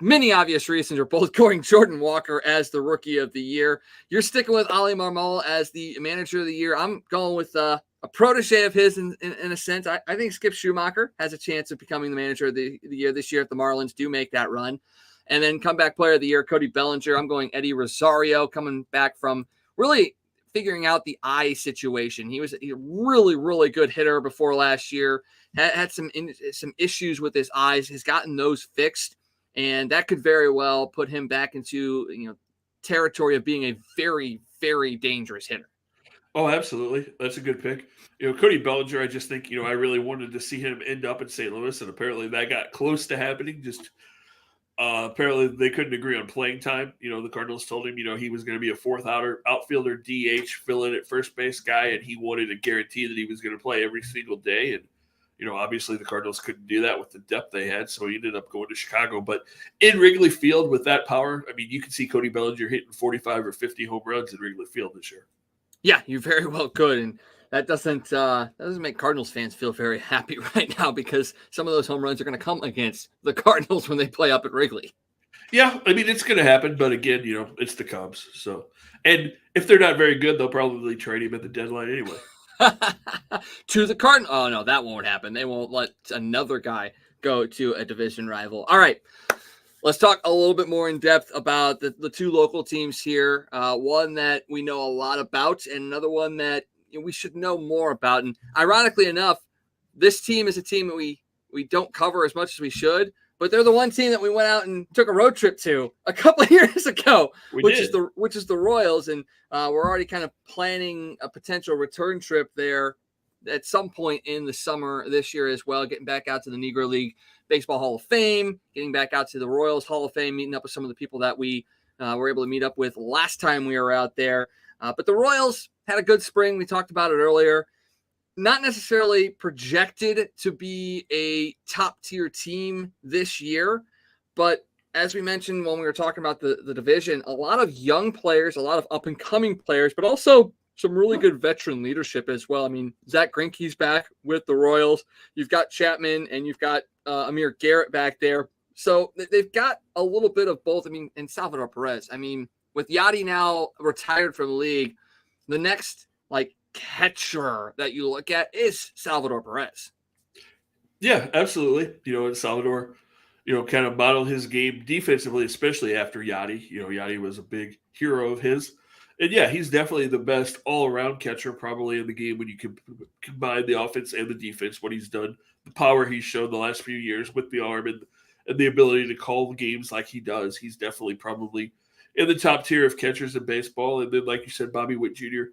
many obvious reasons, are both going Jordan Walker as the Rookie of the Year. You're sticking with Ali Marmol as the Manager of the Year. I'm going with a protege of his in a sense. I think Skip Schumacher has a chance of becoming the Manager of the Year this year if the Marlins do make that run. And then comeback player of the year, Cody Bellinger. I'm going Eddie Rosario, coming back from really figuring out the eye situation. He was a really good hitter before last year, had some issues with his eyes, has gotten those fixed, and that could very well put him back into territory of being a very dangerous hitter. Oh, absolutely. That's a good pick. Cody Bellinger, I just think, I really wanted to see him end up in St. Louis, and apparently that got close to happening. Just apparently they couldn't agree on playing time. The Cardinals told him, he was going to be a fourth outfielder, DH, fill in at first base guy, and he wanted a guarantee that he was going to play every single day. And, obviously the Cardinals couldn't do that with the depth they had, so he ended up going to Chicago. But in Wrigley Field with that power, you could see Cody Bellinger hitting 45 or 50 home runs in Wrigley Field this year. Yeah, you very well could, and that doesn't make Cardinals fans feel very happy right now, because some of those home runs are going to come against the Cardinals when they play up at Wrigley. Yeah, it's going to happen, but again, it's the Cubs. So, and if they're not very good, they'll probably trade him at the deadline anyway. To the Cardinals. Oh no, that won't happen. They won't let another guy go to a division rival. All right. Let's talk a little bit more in depth about the two local teams here. One that we know a lot about, and another one that we should know more about. And ironically enough, this team is a team that we don't cover as much as we should, but they're the one team that we went out and took a road trip to a couple of years ago, which is the Royals. And we're already kind of planning a potential return trip there at some point in the summer this year as well, getting back out to the Negro League Baseball Hall of Fame, getting back out to the Royals Hall of Fame, meeting up with some of the people that we were able to meet up with last time we were out there. But the Royals had a good spring. We talked about it earlier. Not necessarily projected to be a top-tier team this year, but as we mentioned when we were talking about the division, a lot of young players, a lot of up-and-coming players, but also some really good veteran leadership as well. I mean, Zach Greinke's back with the Royals. You've got Chapman and you've got Amir Garrett back there. So they've got a little bit of both. I mean, and Salvador Perez. I mean, with Yachty now retired from the league, the next catcher that you look at is Salvador Perez. Yeah, absolutely. Salvador, kind of modeled his game defensively, especially after Yachty. Yachty was a big hero of his. And yeah, he's definitely the best all-around catcher probably in the game when you can combine the offense and the defense, what he's done, the power he's shown the last few years with the arm and the ability to call the games like he does. He's definitely probably in the top tier of catchers in baseball. And then, like you said, Bobby Witt Jr.,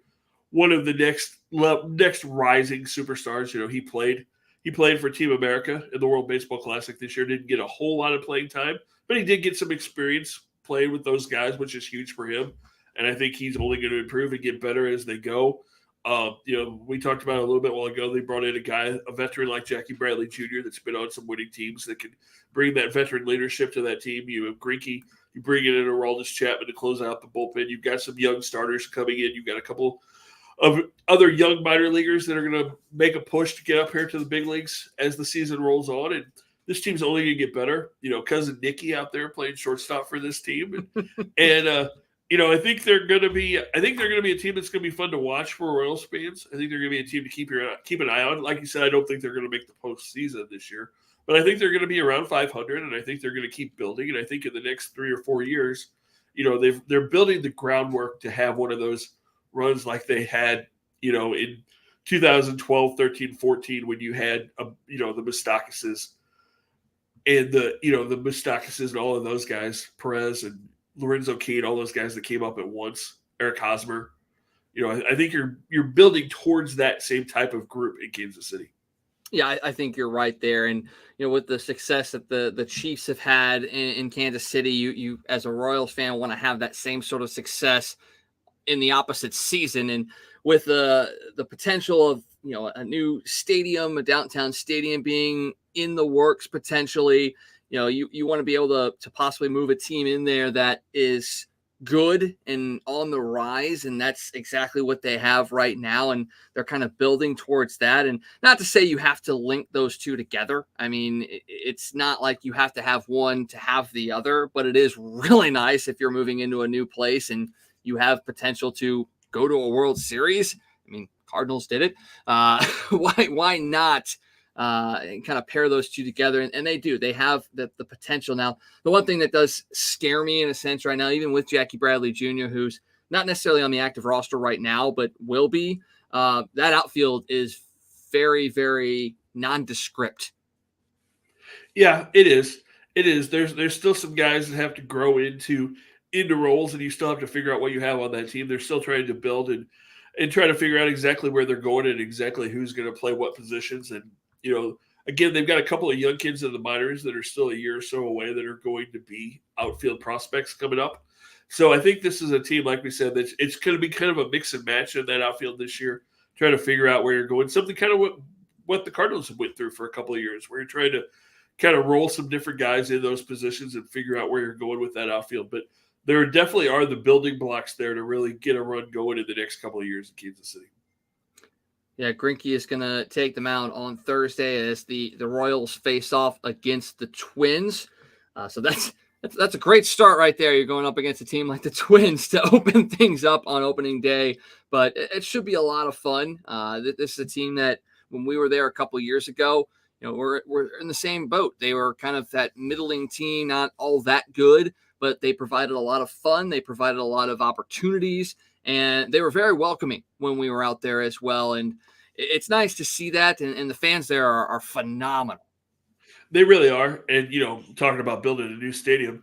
one of the next rising superstars. He played for Team America in the World Baseball Classic this year. Didn't get a whole lot of playing time, but he did get some experience playing with those guys, which is huge for him. And I think he's only going to improve and get better as they go. We talked about it a little bit while ago. They brought in a veteran like Jackie Bradley Jr. that's been on some winning teams that can bring that veteran leadership to that team. You have Greinke. You bring in Aroldis Chapman to close out the bullpen. You've got some young starters coming in. You've got a couple of other young minor leaguers that are going to make a push to get up here to the big leagues as the season rolls on. And this team's only going to get better. Cousin Nicky out there playing shortstop for this team. I think they're going to be a team that's going to be fun to watch for Royals fans. I think they're going to be a team to keep an eye on. Like you said, I don't think they're going to make the postseason this year, but I think they're going to be around 500, and I think they're going to keep building. And I think in the next 3 or 4 years, they're building the groundwork to have one of those runs like they had, in 2012, 13, 14, when you had, the Moustakas and the Moustakas and all of those guys, Perez and Lorenzo Cain, all those guys that came up at once, Eric Hosmer. I think you're building towards that same type of group in Kansas City. Yeah, I think you're right there. And, with the success that the Chiefs have had in Kansas City, you as a Royals fan want to have that same sort of success in the opposite season. And with the potential of, a new stadium, a downtown stadium being in the works potentially, you want to be able to possibly move a team in there that is good and on the rise. And that's exactly what they have right now. And they're kind of building towards that. And not to say you have to link those two together. I mean, it's not like you have to have one to have the other, but it is really nice if you're moving into a new place and you have potential to go to a World Series. I mean, Cardinals did it. Why not? And kind of pair those two together. And they do. They have the potential. Now, the one thing that does scare me in a sense right now, even with Jackie Bradley Jr., who's not necessarily on the active roster right now, but will be, that outfield is very, very nondescript. Yeah, it is. It is. There's still some guys that have to grow into roles, and you still have to figure out what you have on that team. They're still trying to build and try to figure out exactly where they're going and exactly who's going to play what positions. And, again, they've got a couple of young kids in the minors that are still a year or so away that are going to be outfield prospects coming up. So I think this is a team, like we said, that it's going to be kind of a mix and match in that outfield this year, trying to figure out where you're going. Something kind of what the Cardinals went through for a couple of years, where you're trying to kind of roll some different guys in those positions and figure out where you're going with that outfield. But there definitely are the building blocks there to really get a run going in the next couple of years in Kansas City. Yeah, Greinke is going to take them out on Thursday as the Royals face off against the Twins. So that's a great start right there. You're going up against a team like the Twins to open things up on opening day. But it should be a lot of fun. This is a team that when we were there a couple of years ago, we're in the same boat. They were kind of that middling team, not all that good, but they provided a lot of fun. They provided a lot of opportunities. And they were very welcoming when we were out there as well. And it's nice to see that. And the fans there are phenomenal. They really are. And, talking about building a new stadium,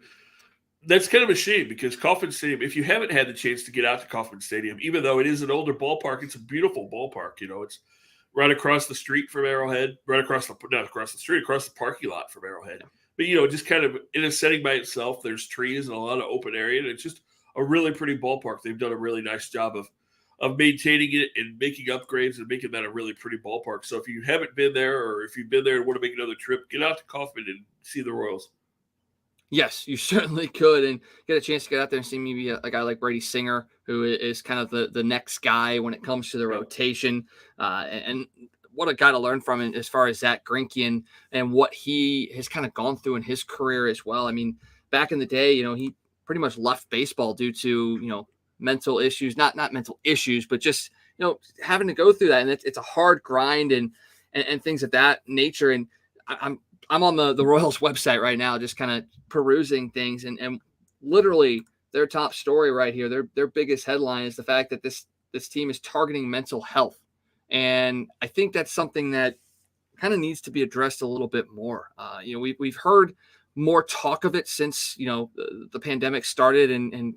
that's kind of a shame because Kauffman Stadium, if you haven't had the chance to get out to Kauffman Stadium, even though it is an older ballpark, it's a beautiful ballpark. It's right across the street from Arrowhead, across the parking lot from Arrowhead. But, just kind of in a setting by itself, there's trees and a lot of open area. And it's just a really pretty ballpark. They've done a really nice job of maintaining it and making upgrades and making that a really pretty ballpark. So if you haven't been there, or if you've been there and want to make another trip, get out to Kaufman and see the Royals. Yes, you certainly could, and get a chance to get out there and see maybe a guy like Brady Singer, who is kind of the next guy when it comes to the rotation, and what a guy to learn from as far as Zach Greinke and what he has kind of gone through in his career as well. I mean, back in the day, he pretty much left baseball due to mental issues, not mental issues, but just having to go through that, and it's a hard grind and things of that nature. And I'm on the Royals website right now, just kind of perusing things, and literally their top story right here, their biggest headline is the fact that this team is targeting mental health. And I think that's something that kind of needs to be addressed a little bit more. We've heard more talk of it since, the pandemic started and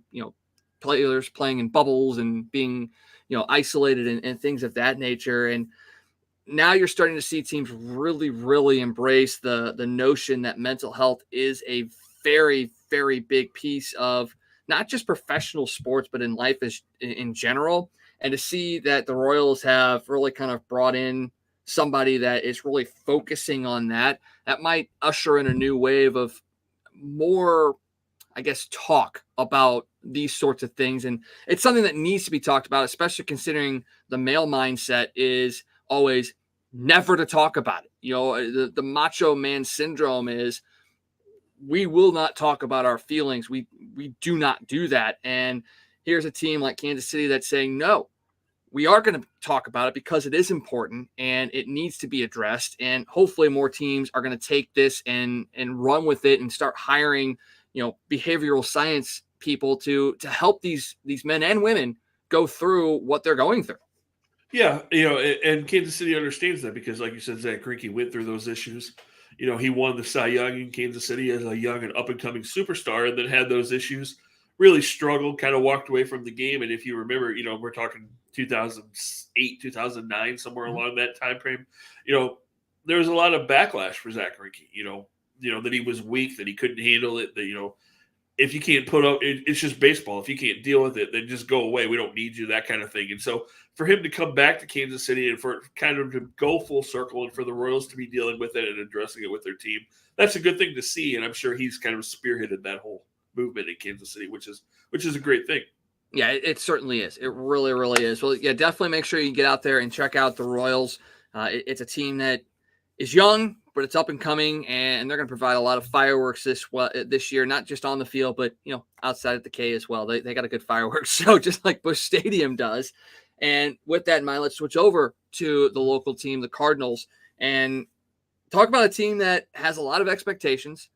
players playing in bubbles and being, isolated and things of that nature. And now you're starting to see teams really, really embrace the notion that mental health is a very, very big piece of not just professional sports, but in life in general. And to see that the Royals have really kind of brought in somebody that is really focusing on that might usher in a new wave of more, I guess, talk about these sorts of things. And it's something that needs to be talked about, especially considering the male mindset is always never to talk about it. The macho man syndrome is we will not talk about our feelings. We do not do that. And here's a team like Kansas City that's saying, no, we are going to talk about it because it is important and it needs to be addressed. And hopefully more teams are going to take this and run with it and start hiring, behavioral science people to help these men and women go through what they're going through. Yeah, and Kansas City understands that because, like you said, Zach Greinke went through those issues. He won the Cy Young in Kansas City as a young and up-and-coming superstar, and then had those issues, really struggled, kind of walked away from the game. And if you remember, we're talking 2008, 2009, somewhere along that time frame, there was a lot of backlash for Zach Greinke, that he was weak, that he couldn't handle it, that, if you can't put up, it's just baseball. If you can't deal with it, then just go away. We don't need you, that kind of thing. And so for him to come back to Kansas City and for kind of to go full circle and for the Royals to be dealing with it and addressing it with their team, that's a good thing to see. And I'm sure he's kind of spearheaded that whole movement in Kansas City, which is a great thing. Yeah, it certainly is. It really, really is. Well, yeah, definitely make sure you get out there and check out the Royals. It's a team that is young, but it's up and coming, and they're going to provide a lot of fireworks this year, not just on the field, but outside of the K as well. They got a good fireworks show, just like Busch Stadium does. And with that in mind, let's switch over to the local team, the Cardinals, and talk about a team that has a lot of expectations,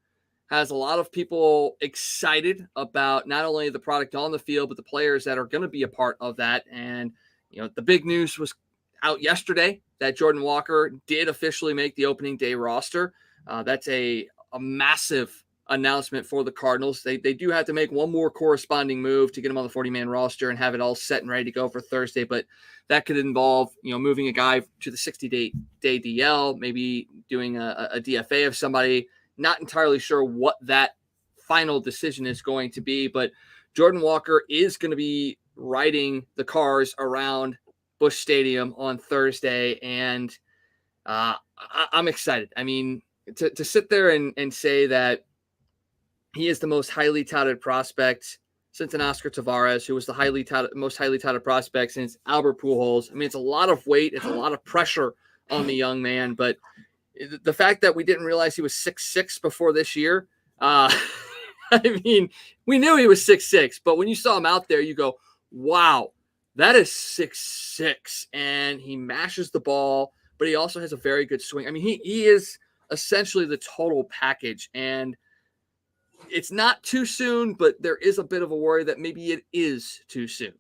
has a lot of people excited about not only the product on the field, but the players that are going to be a part of that. And the big news was out yesterday that Jordan Walker did officially make the opening day roster. That's a massive announcement for the Cardinals. They do have to make one more corresponding move to get him on the 40-man roster and have it all set and ready to go for Thursday. But that could involve, moving a guy to the 60-day DL, maybe doing a DFA of somebody. Not entirely sure what that final decision is going to be, but Jordan Walker is going to be riding the cars around Busch Stadium on Thursday, and I'm excited. I mean, to sit there and say that he is the most highly touted prospect since an Oscar Tavares, who was the most highly touted prospect since Albert Pujols. I mean, it's a lot of weight. It's a lot of pressure on the young man, but the fact that we didn't realize he was 6'6" before this year, I mean, we knew he was 6'6", but when you saw him out there, you go, wow, that is 6'6", and he mashes the ball, but he also has a very good swing. I mean, he is essentially the total package, and it's not too soon, but there is a bit of a worry that maybe it is too soon.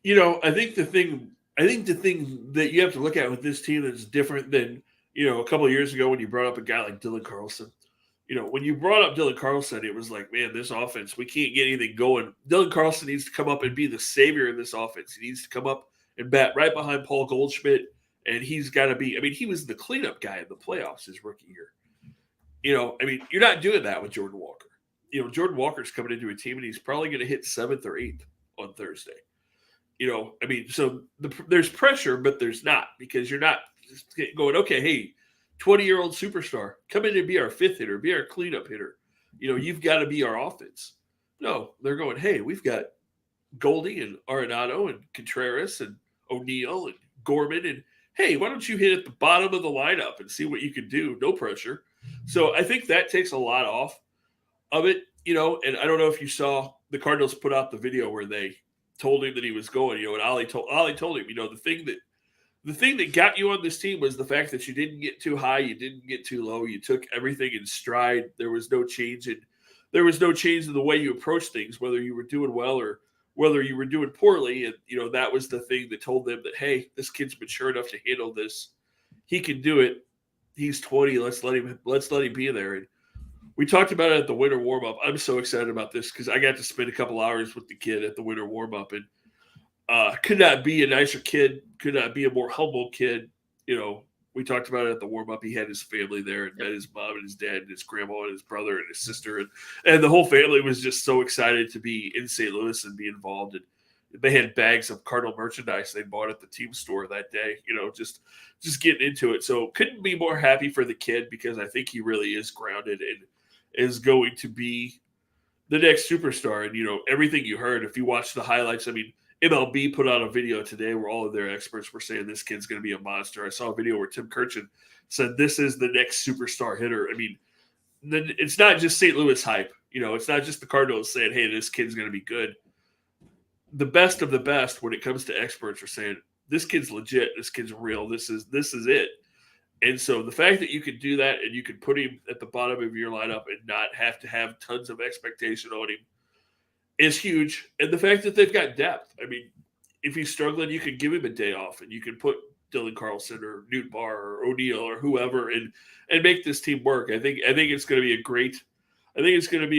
I think the thing that you have to look at with this team that's different than, a couple of years ago when you brought up a guy like Dylan Carlson. When you brought up Dylan Carlson, it was like, man, this offense, we can't get anything going. Dylan Carlson needs to come up and be the savior in this offense. He needs to come up and bat right behind Paul Goldschmidt, and he's got to be – I mean, he was the cleanup guy in the playoffs his rookie year. You're not doing that with Jordan Walker. Jordan Walker's coming into a team and he's probably going to hit 7th or 8th on Thursday. So there's pressure, but there's not, because you're not just going, okay, hey, 20-year-old superstar, come in and be our 5th hitter, be our cleanup hitter. You've got to be our offense. No, they're going, hey, we've got Goldie and Arenado and Contreras and O'Neill and Gorman, and hey, why don't you hit at the bottom of the lineup and see what you can do? No pressure. So I think that takes a lot off of it, and I don't know if you saw the Cardinals put out the video where they told him that he was going, and Ollie told him, the thing that got you on this team was the fact that you didn't get too high, you didn't get too low, you took everything in stride. There was no change in the way you approached things, whether you were doing well or whether you were doing poorly. And that was the thing that told them that, hey, this kid's mature enough to handle this. He can do it. He's 20. Let's let him be there. And we talked about it at the winter warm-up. I'm so excited about this because I got to spend a couple hours with the kid at the winter warm-up, and could not be a nicer kid, could not be a more humble kid. We talked about it at the warm-up. He had his family there and met his mom and his dad and his grandma and his brother and his sister. And the whole family was just so excited to be in St. Louis and be involved. And they had bags of Cardinal merchandise they bought at the team store that day, just getting into it. So couldn't be more happy for the kid, because I think he really is grounded and is going to be the next superstar. And, everything you heard, if you watch the highlights, MLB put out a video today where all of their experts were saying this kid's going to be a monster. I saw a video where Tim Kirchin said this is the next superstar hitter. It's not just St. Louis hype. It's not just the Cardinals saying, hey, this kid's going to be good. The best of the best, when it comes to experts, are saying this kid's legit. This kid's real. This is it. And so the fact that you could do that and you could put him at the bottom of your lineup and not have to have tons of expectation on him is huge. And the fact that they've got depth. If he's struggling, you can give him a day off and you can put Dylan Carlson or Newt Barr or O'Neill or whoever and make this team work. I think it's going to be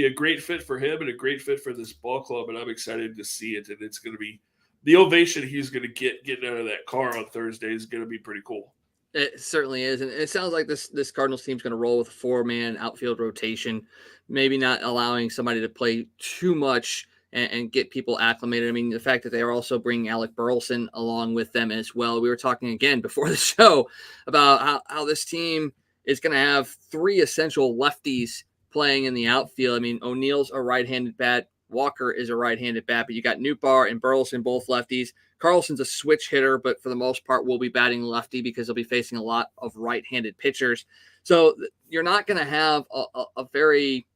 a great fit for him and a great fit for this ball club, and I'm excited to see it. And it's going to be the ovation he's going to get getting out of that car on Thursday is going to be pretty cool. It certainly is. And it sounds like this Cardinals team's going to roll with a 4-man outfield rotation, maybe not allowing somebody to play too much and get people acclimated. The fact that they are also bringing Alec Burleson along with them as well. We were talking again before the show about how this team is going to have 3 essential lefties playing in the outfield. O'Neill's a right-handed bat. Walker is a right-handed bat, but you got Newt Barr and Burleson, both lefties. Carlson's a switch hitter, but for the most part will be batting lefty because he'll be facing a lot of right-handed pitchers. So you're not going to have a very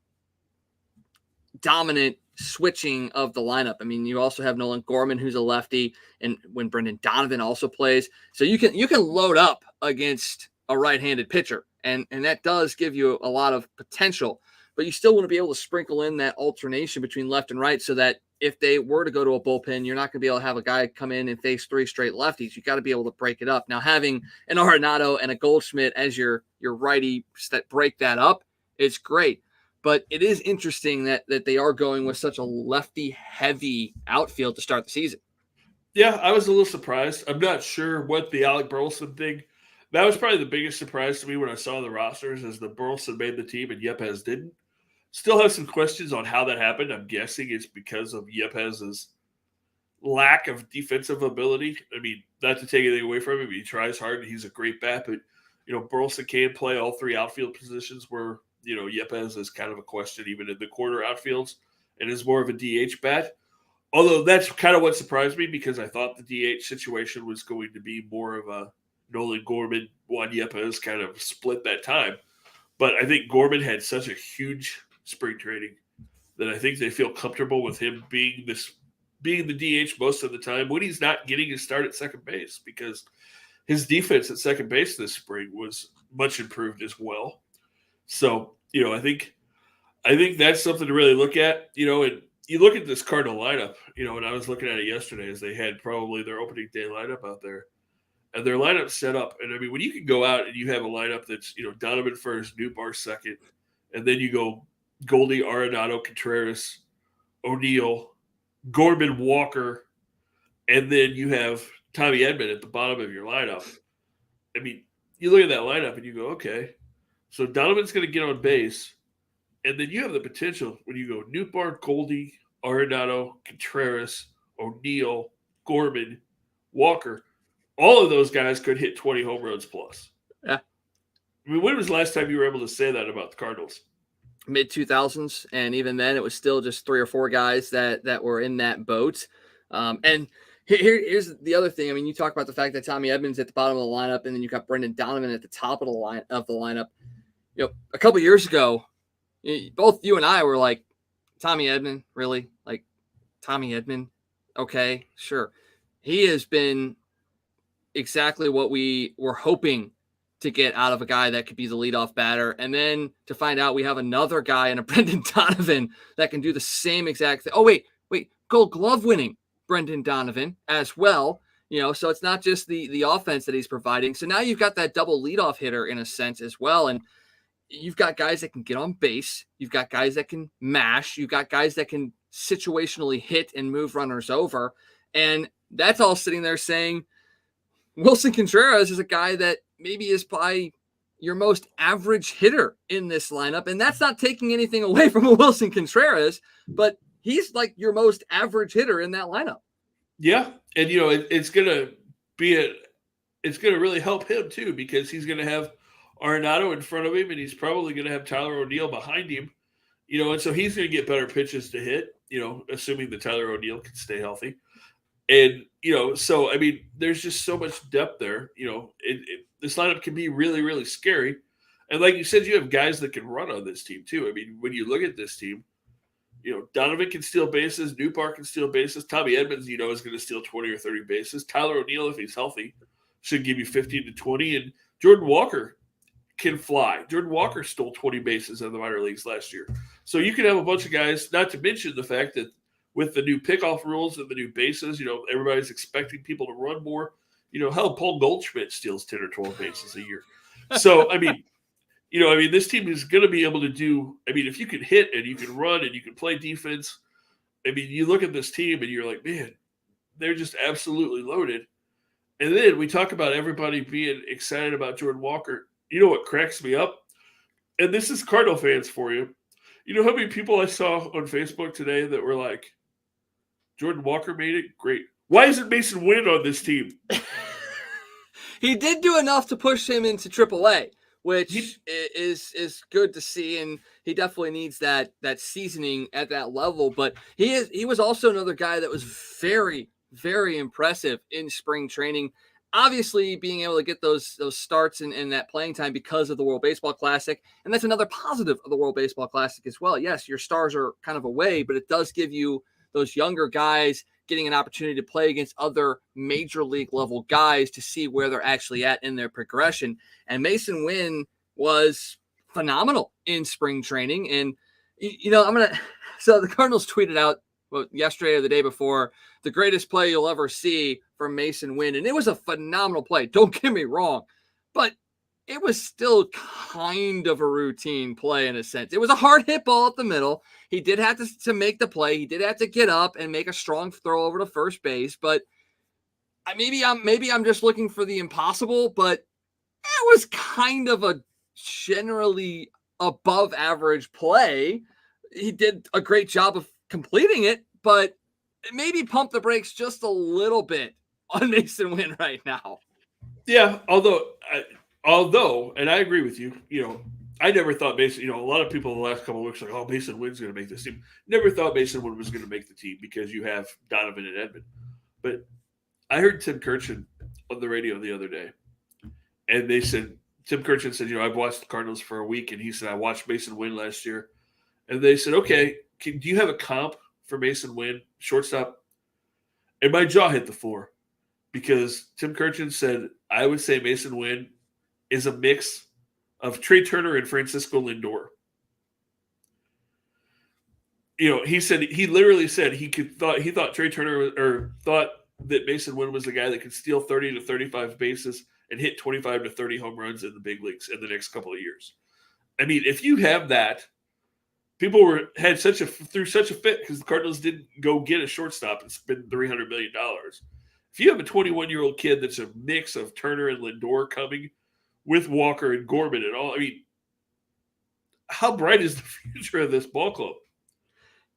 dominant switching of the lineup. You also have Nolan Gorman, who's a lefty, and when Brendan Donovan also plays. So you can load up against a right-handed pitcher, and that does give you a lot of potential. But you still want to be able to sprinkle in that alternation between left and right so that if they were to go to a bullpen, you're not going to be able to have a guy come in and face 3 straight lefties. You got to be able to break it up. Now, having an Arenado and a Goldschmidt as your righty that break that up, it's great. But it is interesting that they are going with such a lefty-heavy outfield to start the season. Yeah, I was a little surprised. I'm not sure what the Alec Burleson thing. That was probably the biggest surprise to me when I saw the rosters, is that Burleson made the team and Yepez didn't. Still have some questions on how that happened. I'm guessing it's because of Yepez's lack of defensive ability. Not to take anything away from him. He tries hard and he's a great bat, but Burleson can play all 3 outfield positions where Yepez is kind of a question even in the corner outfields and is more of a DH bat. Although that's kind of what surprised me, because I thought the DH situation was going to be more of a Nolan Gorman, Juan Yepez kind of split that time. But I think Gorman had such a huge spring training that I think they feel comfortable with him being the DH most of the time when he's not getting his start at second base, because his defense at second base this spring was much improved as well. So, I think that's something to really look at, and you look at this Cardinal lineup, and I was looking at it yesterday as they had probably their opening day lineup out there, and their lineup set up. And when you can go out and you have a lineup that's, Donovan first, Newt Barr second, and then you go Goldie, Arenado, Contreras, O'Neill, Gorman, Walker, and then you have Tommy Edman at the bottom of your lineup. You look at that lineup and you go, okay, so Donovan's going to get on base. And then you have the potential when you go Newbar, Goldie, Arenado, Contreras, O'Neill, Gorman, Walker. All of those guys could hit 20 home runs plus. Yeah. I mean, when was the last time you were able to say that about the Cardinals? Mid-2000s, and even then it was still just 3 or 4 guys that were in that boat. And here's the other thing. I mean, you talk about the fact that Tommy Edman's at the bottom of the lineup, and then you've got Brendan Donovan at the top of the lineup. You know, a couple years ago, both you and I were like, Tommy Edman, really? Like, Tommy Edman? Okay, sure. He has been exactly what we were hoping to get out of a guy that could be the leadoff batter. And then to find out we have another guy in a Brendan Donovan that can do the same exact thing. Oh, wait, Gold Glove winning Brendan Donovan as well. You know, so it's not just the offense that he's providing. So now you've got that double leadoff hitter in a sense as well. And you've got guys that can get on base. You've got guys that can mash. You've got guys that can situationally hit and move runners over. And that's all sitting there saying Wilson Contreras is a guy that maybe is probably your most average hitter in this lineup. And that's not taking anything away from a Wilson Contreras, but he's like your most average hitter in that lineup. Yeah. And, you know, it's going to really help him too, because he's going to have Arenado in front of him, and he's probably going to have Tyler O'Neill behind him, you know, and so he's going to get better pitches to hit, you know, assuming that Tyler O'Neill can stay healthy. And, you know, so, I mean, there's just so much depth there, you know, this lineup can be really, really scary. And like you said, you have guys that can run on this team too. I mean, when you look at this team, you know, Donovan can steal bases, Newpark can steal bases, Tommy Edman, you know, is going to steal 20 or 30 bases. Tyler O'Neill, if he's healthy, should give you 15 to 20. And Jordan Walker can fly. Jordan Walker stole 20 bases in the minor leagues last year. So you can have a bunch of guys, not to mention the fact that with the new pickoff rules and the new bases, you know, everybody's expecting people to run more. You know, hell, Paul Goldschmidt steals 10 or 12 bases a year. So, I mean, you know, I mean, this team is going to be able to do, I mean, if you can hit and you can run and you can play defense, I mean, you look at this team and you're like, man, they're just absolutely loaded. And then we talk about everybody being excited about Jordan Walker. You know what cracks me up? And this is Cardinal fans for you. You know how many people I saw on Facebook today that were like, Jordan Walker made it? Great. Why isn't Mason Wynn on this team? He did do enough to push him into AAA, which is good to see, and he definitely needs that seasoning at that level. But he was also another guy that was very, very impressive in spring training. Obviously, being able to get those starts and that playing time because of the World Baseball Classic, and that's another positive of the World Baseball Classic as well. Yes, your stars are kind of away, but it does give you those younger guys getting an opportunity to play against other major league level guys to see where they're actually at in their progression. And Mason Wynn was phenomenal in spring training. And, you know, so the Cardinals tweeted out yesterday or the day before, the greatest play you'll ever see from Mason Wynn. And it was a phenomenal play. Don't get me wrong, but it was still kind of a routine play in a sense. It was a hard hit ball up the middle. He did have to make the play. He did have to get up and make a strong throw over to first base. But maybe I'm just looking for the impossible. But it was kind of a generally above average play. He did a great job of completing it, but maybe pump the brakes just a little bit on Mason Wynn right now. Yeah, although, and I agree with you, you know, I never thought Mason, you know, a lot of people in the last couple of weeks like, oh, Mason Wynn's going to make this team. Never thought Mason Wynn was going to make the team because you have Donovan and Edman. But I heard Tim Kirchin on the radio the other day, and they said, Tim Kirchin said, you know, I've watched the Cardinals for a week, and he said, I watched Mason Wynn last year. And they said, okay, do you have a comp for Mason Wynn, shortstop? And my jaw hit the floor because Tim Kirchin said, I would say Mason Wynn is a mix of Trey Turner and Francisco Lindor. You know, he literally said he thought Trey Turner or thought that Mason Wynn was the guy that could steal 30 to 35 bases and hit 25 to 30 home runs in the big leagues in the next couple of years. I mean, if you have that, people threw such a fit because the Cardinals didn't go get a shortstop and spend $300 million. If you have a 21-year-old kid that's a mix of Turner and Lindor coming with Walker and Gorman and all, I mean, how bright is the future of this ball club?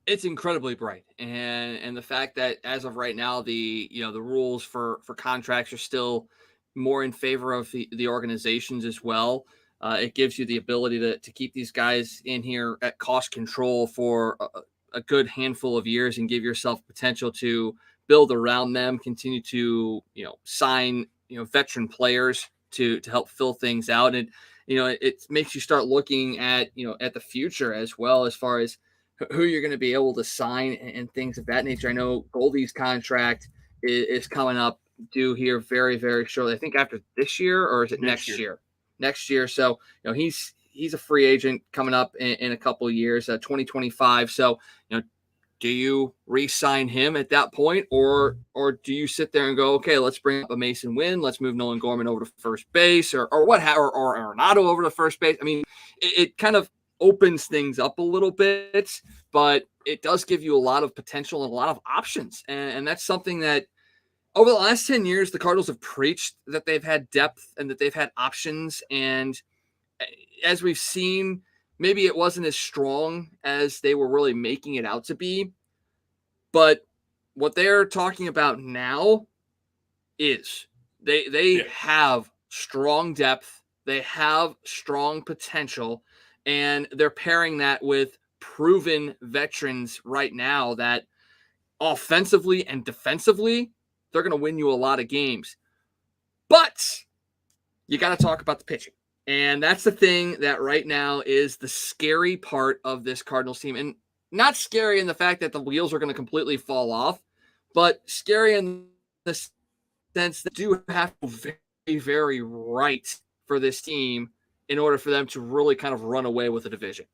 It's incredibly bright, and the fact that as of right now, the rules for contracts are still more in favor of the organizations as well. It gives you the ability to keep these guys in here at cost control for a good handful of years and give yourself potential to build around them, continue to sign veteran players to help fill things out, and it makes you start looking at at the future as well, as far as who you're going to be able to sign and things of that nature. I know Goldie's contract is coming up due here very, very shortly. I think after this year, or is it next year? Next year. So, he's a free agent coming up in a couple of years, 2025. So, do you re-sign him at that point, or do you sit there and go, okay, let's bring up a Mason Wynn, let's move Nolan Gorman over to first base, or Arenado over to first base? I mean, it kind of opens things up a little bit, but it does give you a lot of potential and a lot of options. And that's something that over the last 10 years, the Cardinals have preached that they've had depth and that they've had options. And as we've seen, maybe it wasn't as strong as they were really making it out to be. But what they're talking about now is they have strong depth. They have strong potential. And they're pairing that with proven veterans right now that offensively and defensively, they're going to win you a lot of games. But you got to talk about the pitching. And that's the thing that right now is the scary part of this Cardinals team. And not scary in the fact that the wheels are going to completely fall off, but scary in the sense that you have to be very, very right for this team in order for them to really kind of run away with the division.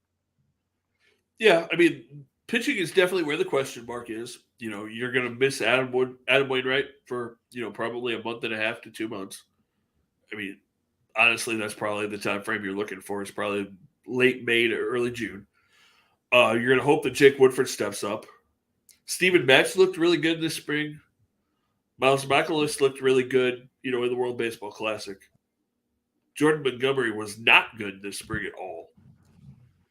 Yeah, I mean, pitching is definitely where the question mark is. You're going to miss Adam Wainwright for, probably a month and a half to 2 months. I mean, honestly, that's probably the time frame you're looking for. It's probably late May to early June. You're going to hope that Jake Woodford steps up. Steven Matz looked really good this spring. Miles Michaelis looked really good, in the World Baseball Classic. Jordan Montgomery was not good this spring at all.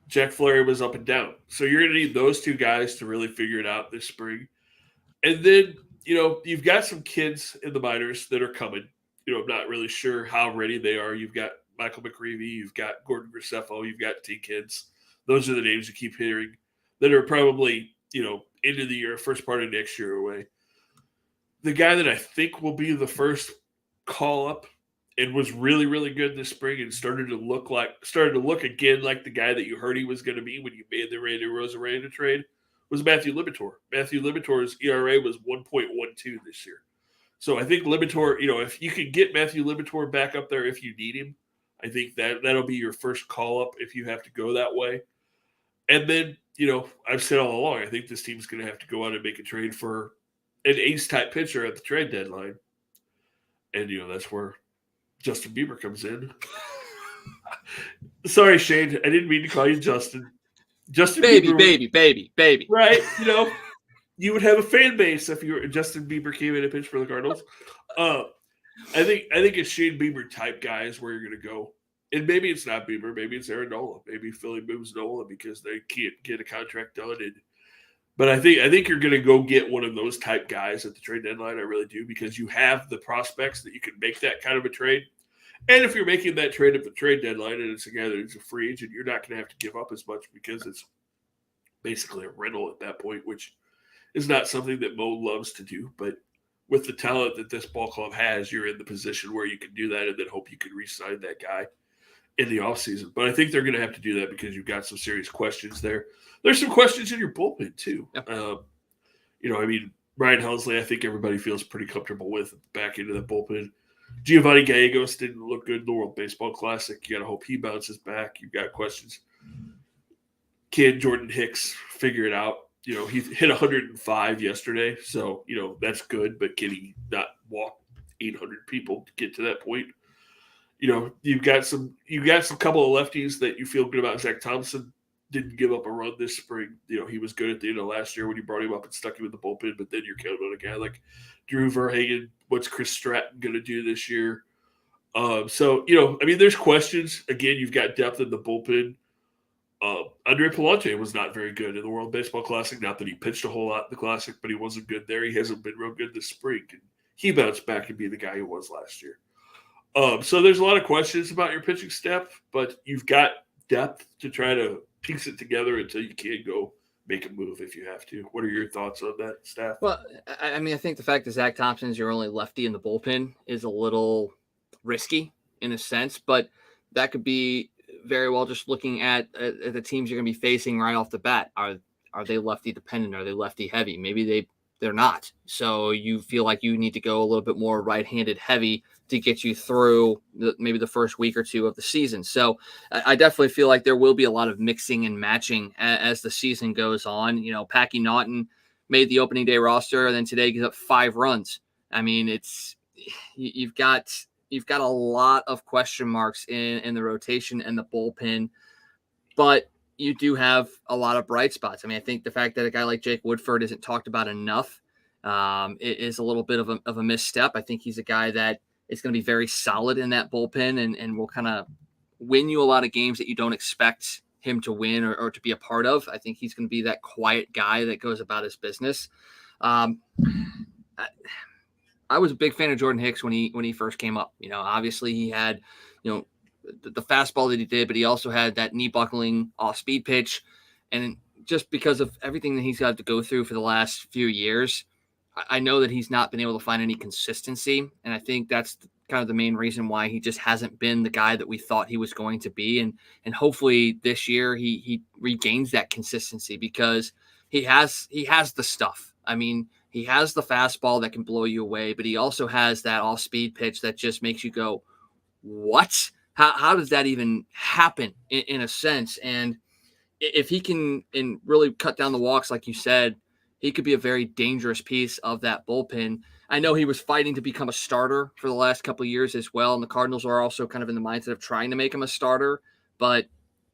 Jack Flaherty was up and down. So you're going to need those two guys to really figure it out this spring. And then, you've got some kids in the minors that are coming. I'm not really sure how ready they are. You've got Michael McCreevy. You've got Gordon Graceffo. You've got T Kids. Those are the names you keep hearing that are probably, end of the year, first part of next year away. The guy that I think will be the first call up and was really, really good this spring and started to look again like the guy that you heard he was going to be when you made the Randy Rosarena trade was Matthew Liberatore. Matthew Liberatore's ERA was 1.12 this year. So I think Liberatore, if you can get Matthew Liberatore back up there if you need him, I think that'll be your first call up if you have to go that way. And then, I've said all along, I think this team's going to have to go out and make a trade for an ace-type pitcher at the trade deadline. And, that's where Justin Bieber comes in. Sorry, Shane. I didn't mean to call you Justin. Justin Bieber. Baby. Right. You would have a fan base if Justin Bieber came in and pitched for the Cardinals. I think a Shane Bieber type guy is where you're going to go. And maybe it's not Bieber. Maybe it's Aaron Nola. Maybe Philly moves Nola because they can't get a contract done. But I think you're going to go get one of those type guys at the trade deadline. I really do, because you have the prospects that you can make that kind of a trade. And if you're making that trade at the trade deadline and it's a guy that is a free agent, you're not going to have to give up as much because it's basically a rental at that point, which is not something that Mo loves to do. But with the talent that this ball club has, you're in the position where you can do that and then hope you can re-sign that guy in the offseason. But I think they're going to have to do that because you've got some serious questions there. There's some questions in your bullpen, too. Yep. Ryan Helsley, I think everybody feels pretty comfortable with at the back end of the bullpen. Giovanni Gallegos didn't look good in the World Baseball Classic. You got to hope he bounces back. You've got questions. Can Jordan Hicks figure it out? He hit 105 yesterday, so, that's good. But can he not walk 800 people to get to that point? You've got some couple of lefties that you feel good about. Zach Thompson didn't give up a run this spring. He was good at the end of last year when you brought him up and stuck him in the bullpen, but then you're counting on a guy like Drew Verhagen. What's Chris Stratton going to do this year? There's questions. Again, you've got depth in the bullpen. Andre Palante was not very good in the World Baseball Classic. Not that he pitched a whole lot in the Classic, but he wasn't good there. He hasn't been real good this spring. And he bounced back and be the guy he was last year. So there's a lot of questions about your pitching staff, but you've got depth to try to piece it together until you can go make a move if you have to. What are your thoughts on that staff? Well, I mean, I think the fact that Zach Thompson is your only lefty in the bullpen is a little risky in a sense, but that could be very well just looking at the teams you're going to be facing right off the bat. Are they lefty dependent? Are they lefty heavy? Maybe they're not. So you feel like you need to go a little bit more right-handed heavy to get you through maybe the first week or two of the season. So I definitely feel like there will be a lot of mixing and matching as the season goes on. You know, Packy Naughton made the opening day roster, and then today gives up 5 runs. I mean, you've got a lot of question marks in the rotation and the bullpen, but you do have a lot of bright spots. I mean, I think the fact that a guy like Jake Woodford isn't talked about enough is a little bit of a misstep. I think he's a guy that is going to be very solid in that bullpen and will kind of win you a lot of games that you don't expect him to win or to be a part of. I think he's going to be that quiet guy that goes about his business. I was a big fan of Jordan Hicks when he first came up. You know, obviously he had, you know, the fastball that he did, but he also had that knee buckling off speed pitch. And just because of everything that he's got to go through for the last few years, I know that he's not been able to find any consistency. And I think that's kind of the main reason why he just hasn't been the guy that we thought he was going to be. And hopefully this year he regains that consistency because he has the stuff. I mean, he has the fastball that can blow you away, but he also has that off speed pitch that just makes you go, what? How does that even happen in a sense? And if he can really cut down the walks, like you said, he could be a very dangerous piece of that bullpen. I know he was fighting to become a starter for the last couple of years as well, and the Cardinals are also kind of in the mindset of trying to make him a starter, but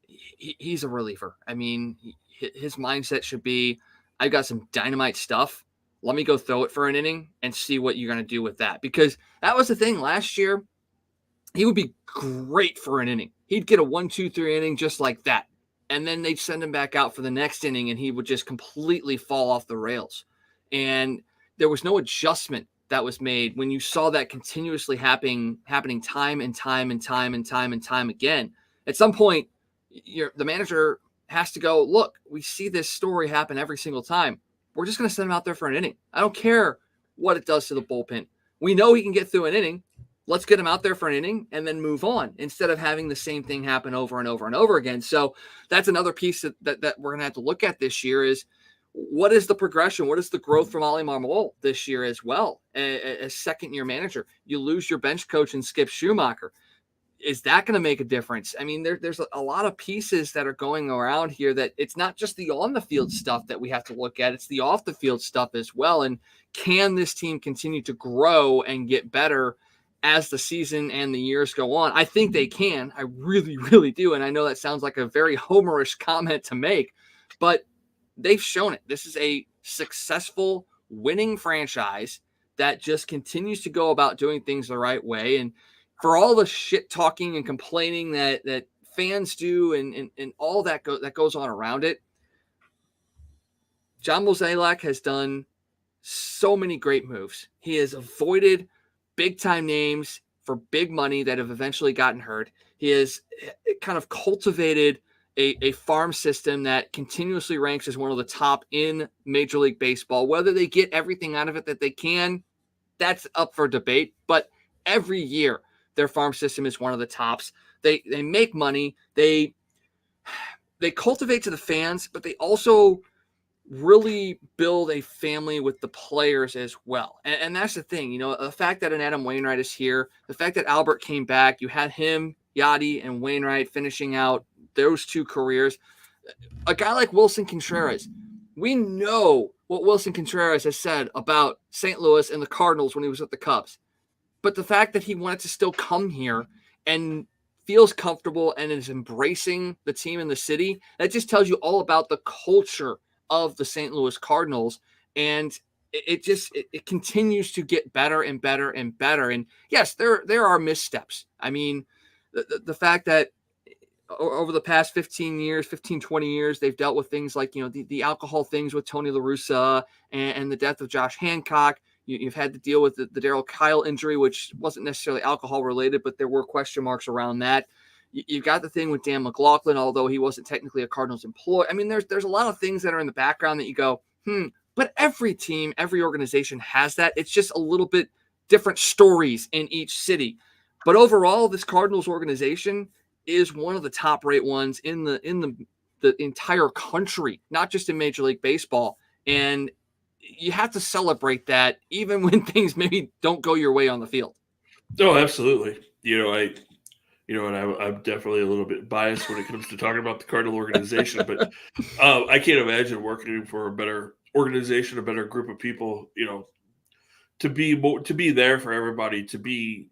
he's a reliever. I mean, his mindset should be, I've got some dynamite stuff. Let me go throw it for an inning and see what you're going to do with that. Because that was the thing last year. He would be great for an inning. He'd get a 1, 2, 3 inning just like that. And then they'd send him back out for the next inning and he would just completely fall off the rails. And there was no adjustment that was made when you saw that continuously happening time and time and time and time and time again. At some point, the manager has to go, look, we see this story happen every single time. We're just going to send him out there for an inning. I don't care what it does to the bullpen. We know he can get through an inning. Let's get him out there for an inning and then move on instead of having the same thing happen over and over and over again. So that's another piece that we're going to have to look at this year is what is the progression? What is the growth from Ollie Marmol this year as well? As second-year manager, you lose your bench coach and Skip Schumacher. Is that going to make a difference? I mean, there's a lot of pieces that are going around here that it's not just the on-the-field stuff that we have to look at. It's the off-the-field stuff as well. And can this team continue to grow and get better as the season and the years go on? I think they can. I really, really do. And I know that sounds like a very homerish comment to make, but they've shown it. This is a successful winning franchise that just continues to go about doing things the right way. And for all the shit talking and complaining that fans do and all that goes on around it, John Mozeliak has done so many great moves. He has avoided big-time names for big money that have eventually gotten hurt. He has kind of cultivated a farm system that continuously ranks as one of the top in Major League Baseball. Whether they get everything out of it that they can, that's up for debate. But every year, their farm system is one of the tops. They make money. They cultivate to the fans, but they also really build a family with the players as well. And that's the thing, you know, the fact that an Adam Wainwright is here, the fact that Albert came back, you had him, Yachty, and Wainwright finishing out those 2 careers. A guy like Wilson Contreras, we know what Wilson Contreras has said about St. Louis and the Cardinals when he was at the Cubs. But the fact that he wanted to still come here and feels comfortable and is embracing the team in the city, that just tells you all about the culture of the St. Louis Cardinals. And it continues to get better and better and better. And yes, there are missteps. I mean, the fact that over the past 15 years, 20 years, they've dealt with things like, the alcohol things with Tony La Russa and the death of Josh Hancock. You've had to deal with the Darryl Kyle injury, which wasn't necessarily alcohol related, but there were question marks around that. You've got the thing with Dan McLaughlin, although he wasn't technically a Cardinals employee. I mean, there's a lot of things that are in the background that you go, but every team, every organization has that. It's just a little bit different stories in each city. But overall, this Cardinals organization is one of the top rate ones in the entire country, not just in Major League Baseball. And you have to celebrate that even when things maybe don't go your way on the field. Oh, absolutely. I'm definitely a little bit biased when it comes to talking about the Cardinal organization, but I can't imagine working for a better organization, a better group of people, to be there for everybody, to be,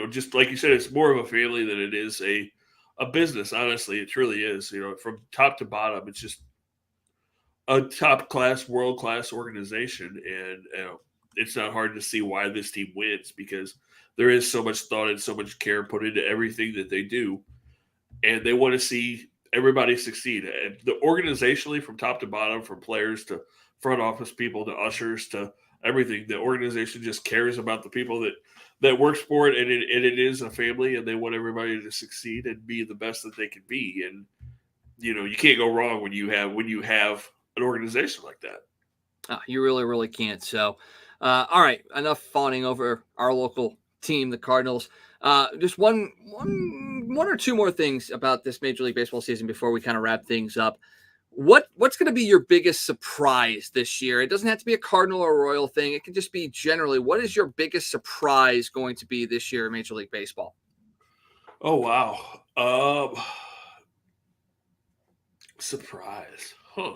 just like you said, it's more of a family than it is a business. Honestly, it truly is, from top to bottom, it's just a top class, world class organization. And, it's not hard to see why this team wins, because there is so much thought and so much care put into everything that they do. And they want to see everybody succeed. And organizationally, from top to bottom, from players to front office people to ushers to everything, the organization just cares about the people that works for it, and it is a family, and they want everybody to succeed and be the best that they can be. And you can't go wrong when you have an organization like that. You really, really can't. So, all right, enough fawning over our local team, the Cardinals. Just one or two more things about this Major League Baseball season before we kind of wrap things up. What's going to be your biggest surprise this year? It doesn't have to be a Cardinal or Royal thing. It can just be generally, what is your biggest surprise going to be this year in Major League Baseball? Oh, wow. Surprise. Huh.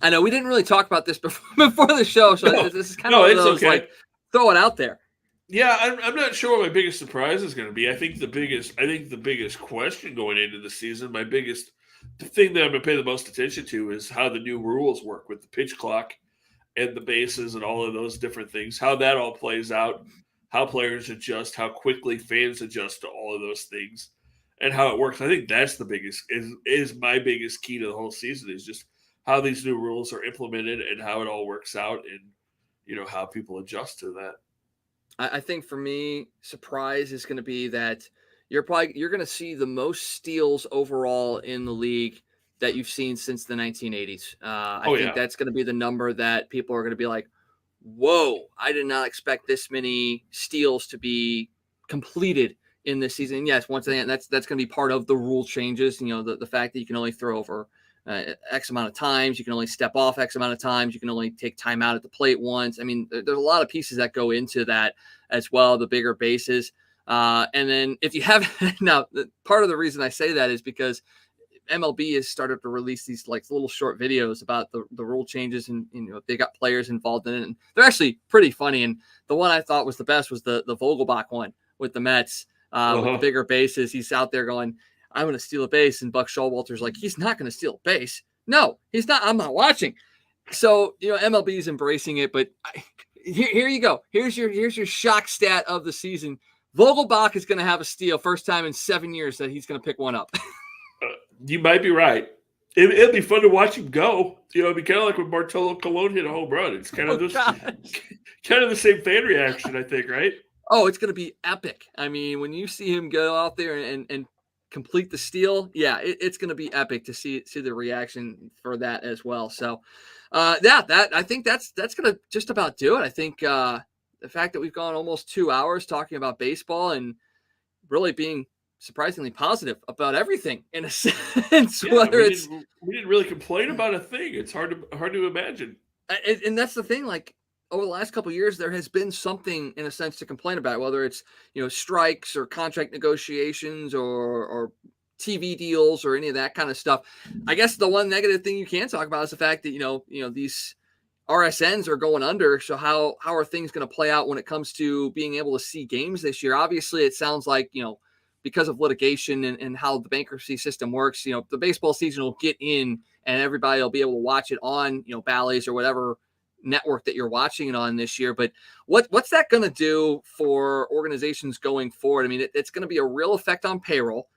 I know we didn't really talk about this before the show, so this is kind of one of those, like, throw it out there. Yeah, I'm not sure what my biggest surprise is going to be. I think the biggest question going into the season, the thing that I'm going to pay the most attention to, is how the new rules work with the pitch clock and the bases and all of those different things, how that all plays out, how players adjust, how quickly fans adjust to all of those things, and how it works. I think that's the biggest, is my biggest key to the whole season, is just how these new rules are implemented and how it all works out, and how people adjust to that. I think for me, surprise is going to be that you're going to see the most steals overall in the league that you've seen since the 1980s. I think that's going to be the number that people are going to be like, whoa, I did not expect this many steals to be completed in this season. And yes, once again, that's going to be part of the rule changes. The fact that you can only throw over X amount of times, you can only step off X amount of times, you can only take time out at the plate once. I mean, there's a lot of pieces that go into that as well, the bigger bases. And then if you have now, part of the reason I say that is because MLB has started to release these like little short videos about the rule changes, and they got players involved in it, and they're actually pretty funny. And the one I thought was the best was the Vogelbach one with the Mets with the bigger bases. He's out there going, I'm going to steal a base. And Buck Showalter's like, he's not going to steal a base. No, he's not. I'm not watching. So, MLB is embracing it, but here you go. Here's your shock stat of the season. Vogelbach is going to have a steal, first time in 7 years that he's going to pick one up. You might be right. It'd be fun to watch him go. It'd be kind of like when Bartolo Colon hit a home run. It's kind of the same fan reaction, I think, right? Oh, it's going to be epic. I mean, when you see him go out there and complete the steal, yeah, it's going to be epic to see the reaction for that as well. So, I think that's going to just about do it. I think the fact that we've gone almost 2 hours talking about baseball and really being surprisingly positive about everything in a sense. Yeah, we didn't really complain about a thing. It's hard to imagine. And that's the thing. Like, over the last couple of years, there has been something in a sense to complain about, whether it's, strikes or contract negotiations or TV deals or any of that kind of stuff. I guess the one negative thing you can talk about is the fact that, these RSNs are going under. So how are things going to play out when it comes to being able to see games this year? Obviously, it sounds like, because of litigation and how the bankruptcy system works, the baseball season will get in and everybody will be able to watch it on, Bally's or whatever network that you're watching it on this year. But what's that going to do for organizations going forward? I mean, it's going to be a real effect on payroll.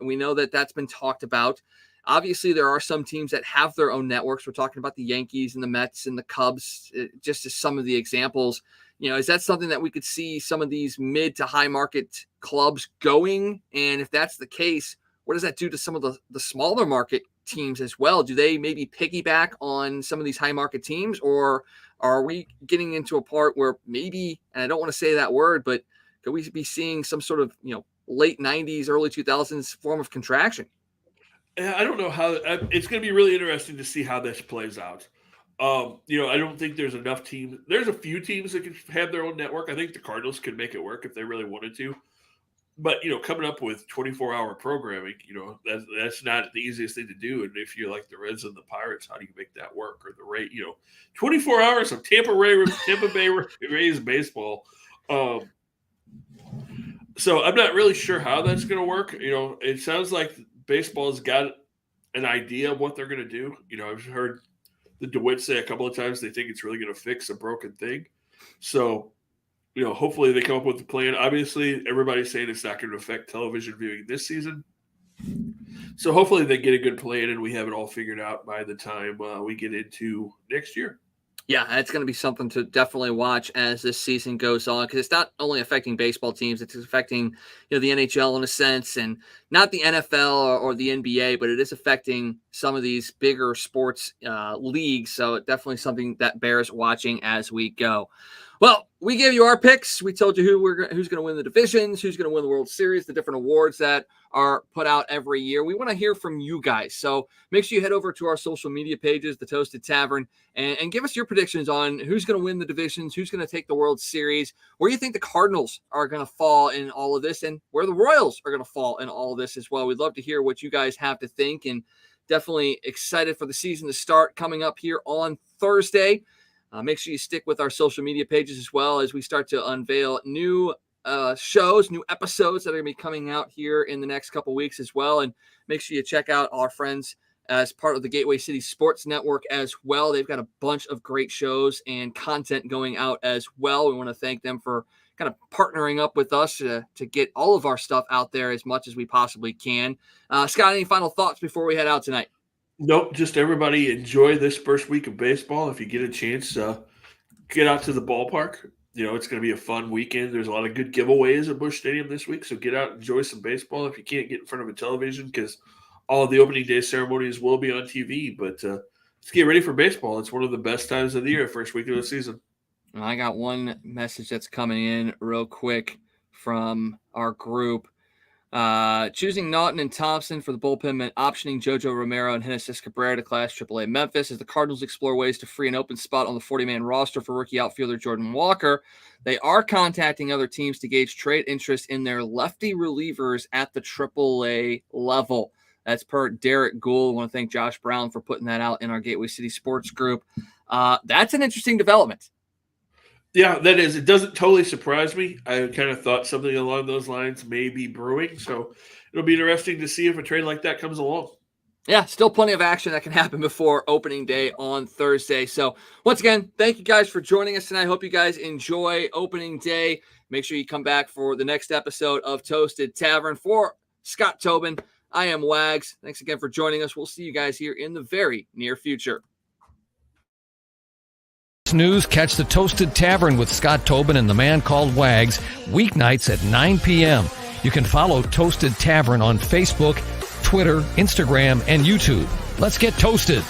We know that that's been talked about. Obviously, there are some teams that have their own networks. We're talking about the Yankees and the Mets and the Cubs, just as some of the examples. Is that something that we could see some of these mid to high market clubs going? And if that's the case, what does that do to some of the smaller market teams as well? Do they maybe piggyback on some of these high market teams, or are we getting into a part where maybe, and I don't want to say that word, but could we be seeing some sort of, late 90s, early 2000s form of contraction? I don't know how it's going to be really interesting to see how this plays out. I don't think there's enough teams. There's a few teams that can have their own network. I think the Cardinals could make it work if they really wanted to. But, coming up with 24-hour programming, that's not the easiest thing to do. And if you're like the Reds and the Pirates, how do you make that work? Or the Rays, 24 hours of Tampa Bay Rays baseball. So I'm not really sure how that's going to work. It sounds like baseball's got an idea of what they're going to do. I've heard the DeWitt say a couple of times they think it's really going to fix a broken thing. So, hopefully they come up with a plan. Obviously, everybody's saying it's not going to affect television viewing this season. So hopefully they get a good plan and we have it all figured out by the time we get into next year. Yeah, it's going to be something to definitely watch as this season goes on, because it's not only affecting baseball teams, it's affecting the NHL in a sense, and not the NFL or the NBA, but it is affecting some of these bigger sports leagues. So definitely something that bears watching as we go. Well, we gave you our picks. We told you who's going to win the divisions, who's going to win the World Series, the different awards that are put out every year. We want to hear from you guys. So make sure you head over to our social media pages, The Toasted Tavern, and give us your predictions on who's going to win the divisions, who's going to take the World Series, where you think the Cardinals are going to fall in all of this, and where the Royals are going to fall in all of this as well. We'd love to hear what you guys have to think, and definitely excited for the season to start coming up here on Thursday. Make sure you stick with our social media pages as well as we start to unveil new shows, new episodes that are going to be coming out here in the next couple weeks as well. And make sure you check out our friends as part of the Gateway City Sports Network as well. They've got a bunch of great shows and content going out as well. We want to thank them for kind of partnering up with us to get all of our stuff out there as much as we possibly can. Scott, any final thoughts before we head out tonight? Nope, just everybody enjoy this first week of baseball. If you get a chance, get out to the ballpark. It's going to be a fun weekend. There's a lot of good giveaways at Busch Stadium this week, so get out and enjoy some baseball if you can't get in front of a television, because all of the opening day ceremonies will be on TV. But let's get ready for baseball. It's one of the best times of the year, first week of the season. I got one message that's coming in real quick from our group. Choosing Naughton and Thompson for the bullpen meant optioning JoJo Romero and Genesis Cabrera to Class AAA Memphis as the Cardinals explore ways to free an open spot on the 40-man roster for rookie outfielder Jordan Walker. They are contacting other teams to gauge trade interest in their lefty relievers at the AAA level. That's per Derek Gould. I want to thank Josh Brown for putting that out in our Gateway City Sports group. That's an interesting development. Yeah, that is. It doesn't totally surprise me. I kind of thought something along those lines may be brewing. So it'll be interesting to see if a trade like that comes along. Yeah, still plenty of action that can happen before opening day on Thursday. So once again, thank you guys for joining us tonight. I hope you guys enjoy opening day. Make sure you come back for the next episode of Toasted Tavern. For Scott Tobin, I am Wags. Thanks again for joining us. We'll see you guys here in the very near future. News, catch the Toasted Tavern with Scott Tobin and the man called Wags weeknights at 9 p.m. You can follow Toasted Tavern on Facebook, Twitter, Instagram, and YouTube. Let's get toasted.